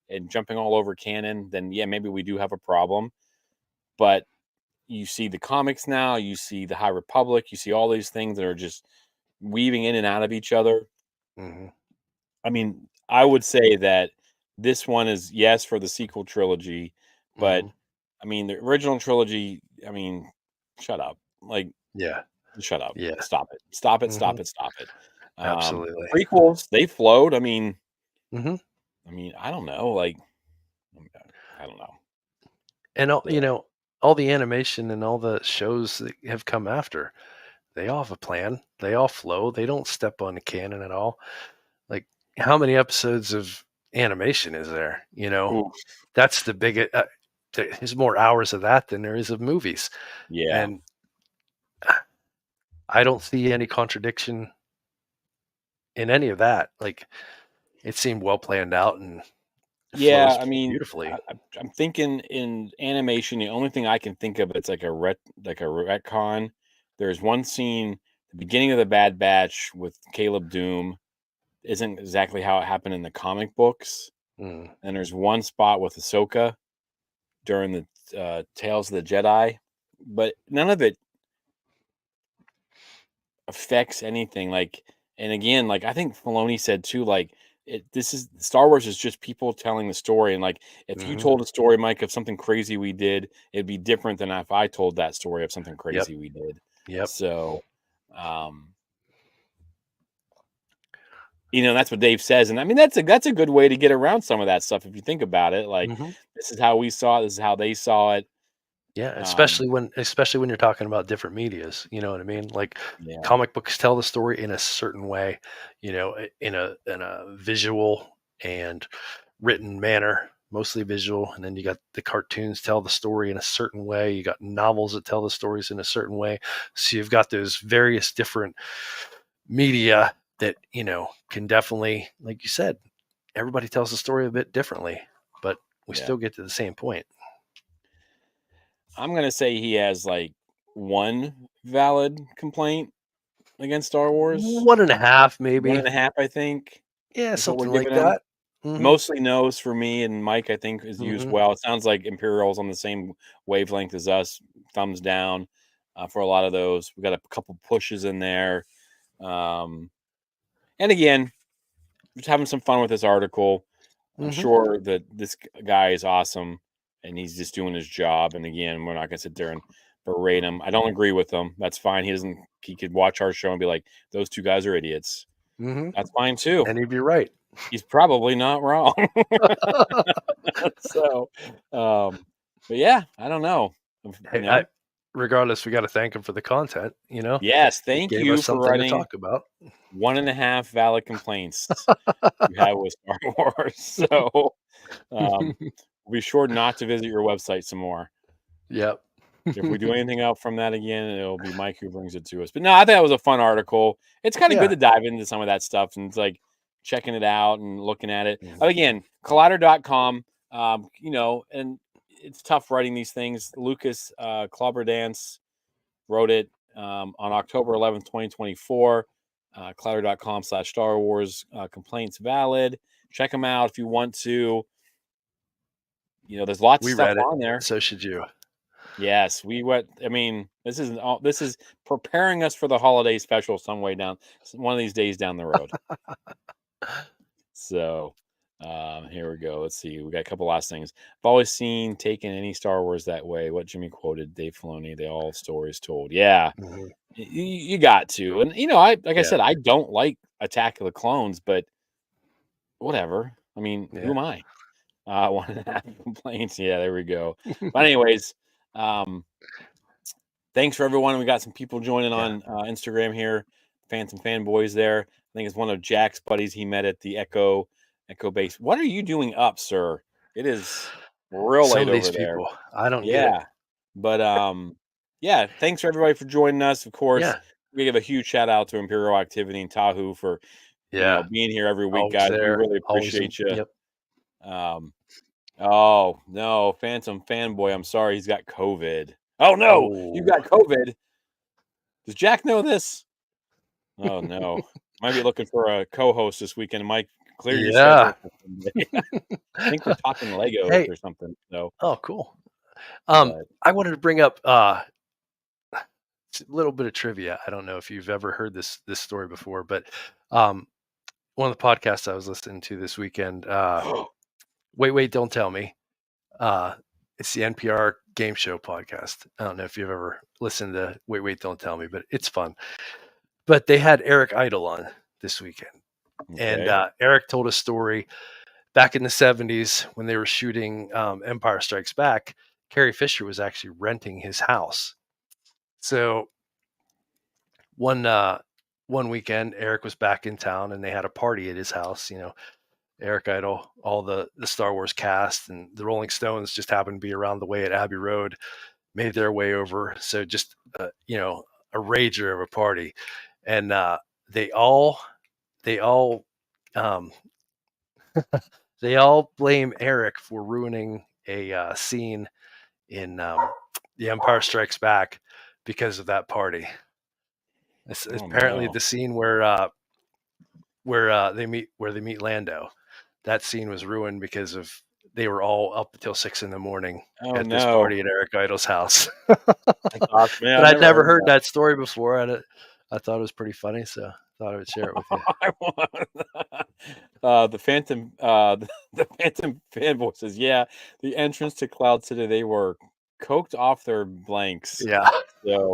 S2: and jumping all over canon, then yeah, maybe we do have a problem. But you see the comics now, you see the High Republic, you see all these things that are just weaving in and out of each other.
S1: Mm-hmm.
S2: I mean, I would say that this one is yes for the sequel trilogy, but I mean, the original trilogy, I mean, shut up. Like,
S1: yeah,
S2: shut up.
S1: yeah,
S2: Stop it. Stop it.
S1: Mhm.
S2: Stop it. Stop it.
S1: Absolutely.
S2: Prequels, they flowed. I mean,
S1: Mm-hmm.
S2: I don't know. Like, I don't know.
S1: And all the animation and all the shows that have come after, they all have a plan. They all flow. They don't step on the canon at all. Like, how many episodes of animation is there?
S2: Oof.
S1: That's the biggest. There's more hours of that than there is of movies.
S2: Yeah.
S1: And I don't see any contradiction in any of that. Like, it seemed well planned out and
S2: Yeah,
S1: flows
S2: I mean,
S1: beautifully.
S2: I'm thinking in animation, the only thing I can think of it's like a retcon. There's one scene, the beginning of the Bad Batch with Caleb Doom, isn't exactly how it happened in the comic books.
S1: Mm.
S2: And there's one spot with Ahsoka during the Tales of the Jedi, but none of it affects anything. Like, and again, like I think Filoni said too, like this is Star Wars is just people telling the story, and like if you told a story, Mike, of something crazy we did, it'd be different than if I told that story of something crazy we did.
S1: Yep.
S2: So, that's what Dave says, and I mean that's a good way to get around some of that stuff if you think about it. Like this is how we saw it, this is how they saw it.
S1: Yeah, especially when you're talking about different medias, you know what I mean? Like
S2: Yeah.
S1: comic books tell the story in a certain way, in a visual and written manner, mostly visual, and then you got the cartoons tell the story in a certain way. You got novels that tell the stories in a certain way. So you've got those various different media that, can definitely, like you said, everybody tells the story a bit differently, but we still get to the same point.
S2: I'm gonna say he has like one valid complaint against Star Wars.
S1: 1.5, maybe.
S2: 1.5, I think.
S1: Yeah,
S2: is what we're
S1: something like
S2: giving him.
S1: that.
S2: Mostly no's for me, and Mike, I think, is used well. It sounds like Imperial's on the same wavelength as us. Thumbs down for a lot of those. We got a couple pushes in there. And again, just having some fun with this article. I'm sure that this guy is awesome and he's just doing his job. And again, we're not going to sit there and berate him. I don't agree with him. That's fine. He could watch our show and be like, those two guys are idiots. That's fine too.
S1: And he'd be right.
S2: He's probably not wrong. So, but yeah, I don't know.
S1: Hey, regardless, we got to thank him for the content,
S2: Yes, thank
S1: gave
S2: you
S1: us
S2: for
S1: something
S2: writing
S1: to talk about.
S2: 1.5 valid complaints you have with Star Wars. So we'll be sure not to visit your website some more.
S1: Yep.
S2: If we do anything out from that again, it'll be Mike who brings it to us. But no, I thought it was a fun article. It's kind of good to dive into some of that stuff and it's like checking it out and looking at it. Again, collider.com, and it's tough writing these things. Lucas Clobberdance wrote it on October 11th, 2024. Collider.com/Star Wars complaints valid. Check them out if you want to. There's lots of stuff on there.
S1: So should you.
S2: Yes, we went. I mean, this is preparing us for the holiday special some way down one of these days down the road. So here we go. Let's see. We got a couple last things. I've always seen taking any Star Wars that way. What Jimmy quoted, Dave Filoni, they all stories told. Yeah, you got to. And I said, I don't like Attack of the Clones, but whatever. I mean, who am I? 1.5 complaints. Yeah, there we go. But anyways, thanks for everyone. We got some people joining on Instagram here. Phantom fanboys there. I think it's one of Jack's buddies he met at the Echo base. What are you doing up, sir? It is real late over there.
S1: People. I don't get it.
S2: But thanks for everybody for joining us. Of course, we give a huge shout out to Imperial Activity and Tahoe for being here every week, guys. We really appreciate you.
S1: Yep.
S2: Oh no, Phantom fanboy. I'm sorry, he's got COVID. Oh no, you got COVID. Does Jack know this? Oh no, might be looking for a co-host this weekend. Mike, clear your schedule for Sunday. I think we're talking Legos
S1: Hey.
S2: or something. So.
S1: Oh, cool. I wanted to bring up a little bit of trivia. I don't know if you've ever heard this story before, but one of the podcasts I was listening to this weekend, Wait, Don't Tell Me. It's the NPR game show podcast. I don't know if you've ever listened to Wait, Don't Tell Me, but it's fun. But they had Eric Idle on this weekend.
S2: Okay.
S1: And Eric told a story back in the 70s when they were shooting Empire Strikes Back. Carrie Fisher was actually renting his house. So one weekend, Eric was back in town and they had a party at his house. Eric Idle, all the Star Wars cast, and the Rolling Stones just happened to be around the way at Abbey Road, made their way over. So just a rager of a party, and they all um, they all blame Eric for ruining a scene in The Empire Strikes Back because of that party. It's apparently the scene where they meet Lando. That scene was ruined because they were all up until 6 a.m. at this party at Eric Idle's house.
S2: Awesome.
S1: But I'd never heard that story before. I thought it was pretty funny, so I thought I would share it with you.
S2: The Phantom fanboy says, "Yeah, the entrance to Cloud City, they were coked off their blanks."
S1: Yeah.
S2: So,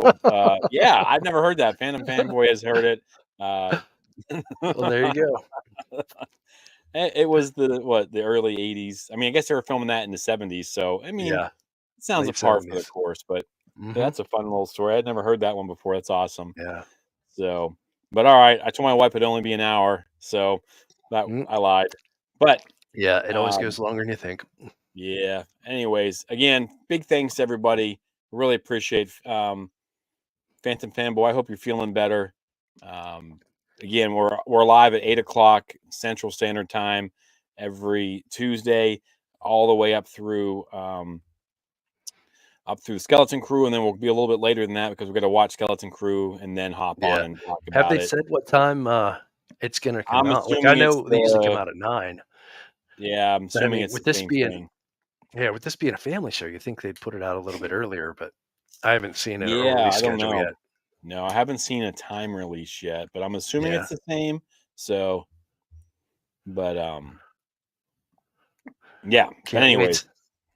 S2: yeah, I've never heard that. Phantom fanboy has heard it.
S1: Well, there you go.
S2: It was the early 80s. I mean, I guess they were filming that in the 70s. So, I mean, it sounds
S1: late
S2: a par for the
S1: 70s.
S2: course, but that's a fun little story. I'd never heard that one before. That's awesome.
S1: Yeah.
S2: So, but all right. I told my wife it'd only be an hour. So that I lied. But
S1: yeah, it always goes longer than you think.
S2: Yeah. Anyways, again, big thanks to everybody. Really appreciate Phantom Fanboy. I hope you're feeling better. Again, we're live at 8:00 Central Standard Time every Tuesday, all the way up through the Skeleton Crew, and then we'll be a little bit later than that because we're going to watch Skeleton Crew and then hop on and talk about it.
S1: Have they said what time it's going to come out? Like, I know they usually come out at 9.
S2: Yeah, I'm assuming it's
S1: with
S2: the
S1: this
S2: same
S1: being
S2: thing.
S1: Yeah, with this being a family show, you think they'd put it out a little bit earlier, but I haven't seen a
S2: Yeah,
S1: release
S2: I don't
S1: schedule
S2: know.
S1: yet.
S2: No, I haven't seen a time release yet, but I'm assuming it's the same. So, but yeah. But anyways,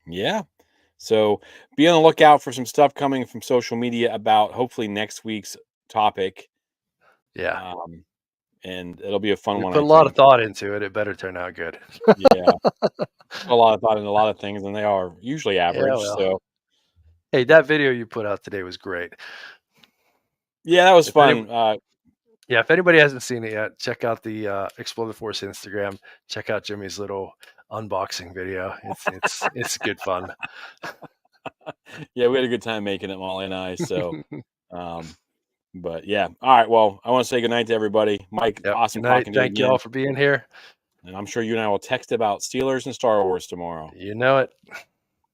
S2: yeah. So be on the lookout for some stuff coming from social media about hopefully next week's topic.
S1: Yeah.
S2: And it'll be a fun one.
S1: Put a lot of thought into it. It better turn out good.
S2: Yeah. A lot of thought into a lot of things, and they are usually average.
S1: Yeah, well.
S2: So,
S1: hey, that video you put out today was great.
S2: Yeah, that was fun.
S1: Yeah, if anybody hasn't seen it yet, check out the Explore the Force Instagram. Check out Jimmy's little unboxing video. It's good fun.
S2: Yeah, we had a good time making it, Molly and I. So, but yeah. All right. Well, I want to say good night to everybody. Mike, awesome talking to you.
S1: Thank you all for being here.
S2: And I'm sure you and I will text about Steelers and Star Wars tomorrow.
S1: You know it.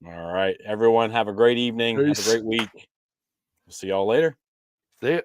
S2: All right. Everyone, have a great evening. Peace. Have a great week. We'll see y'all later.
S1: See ya.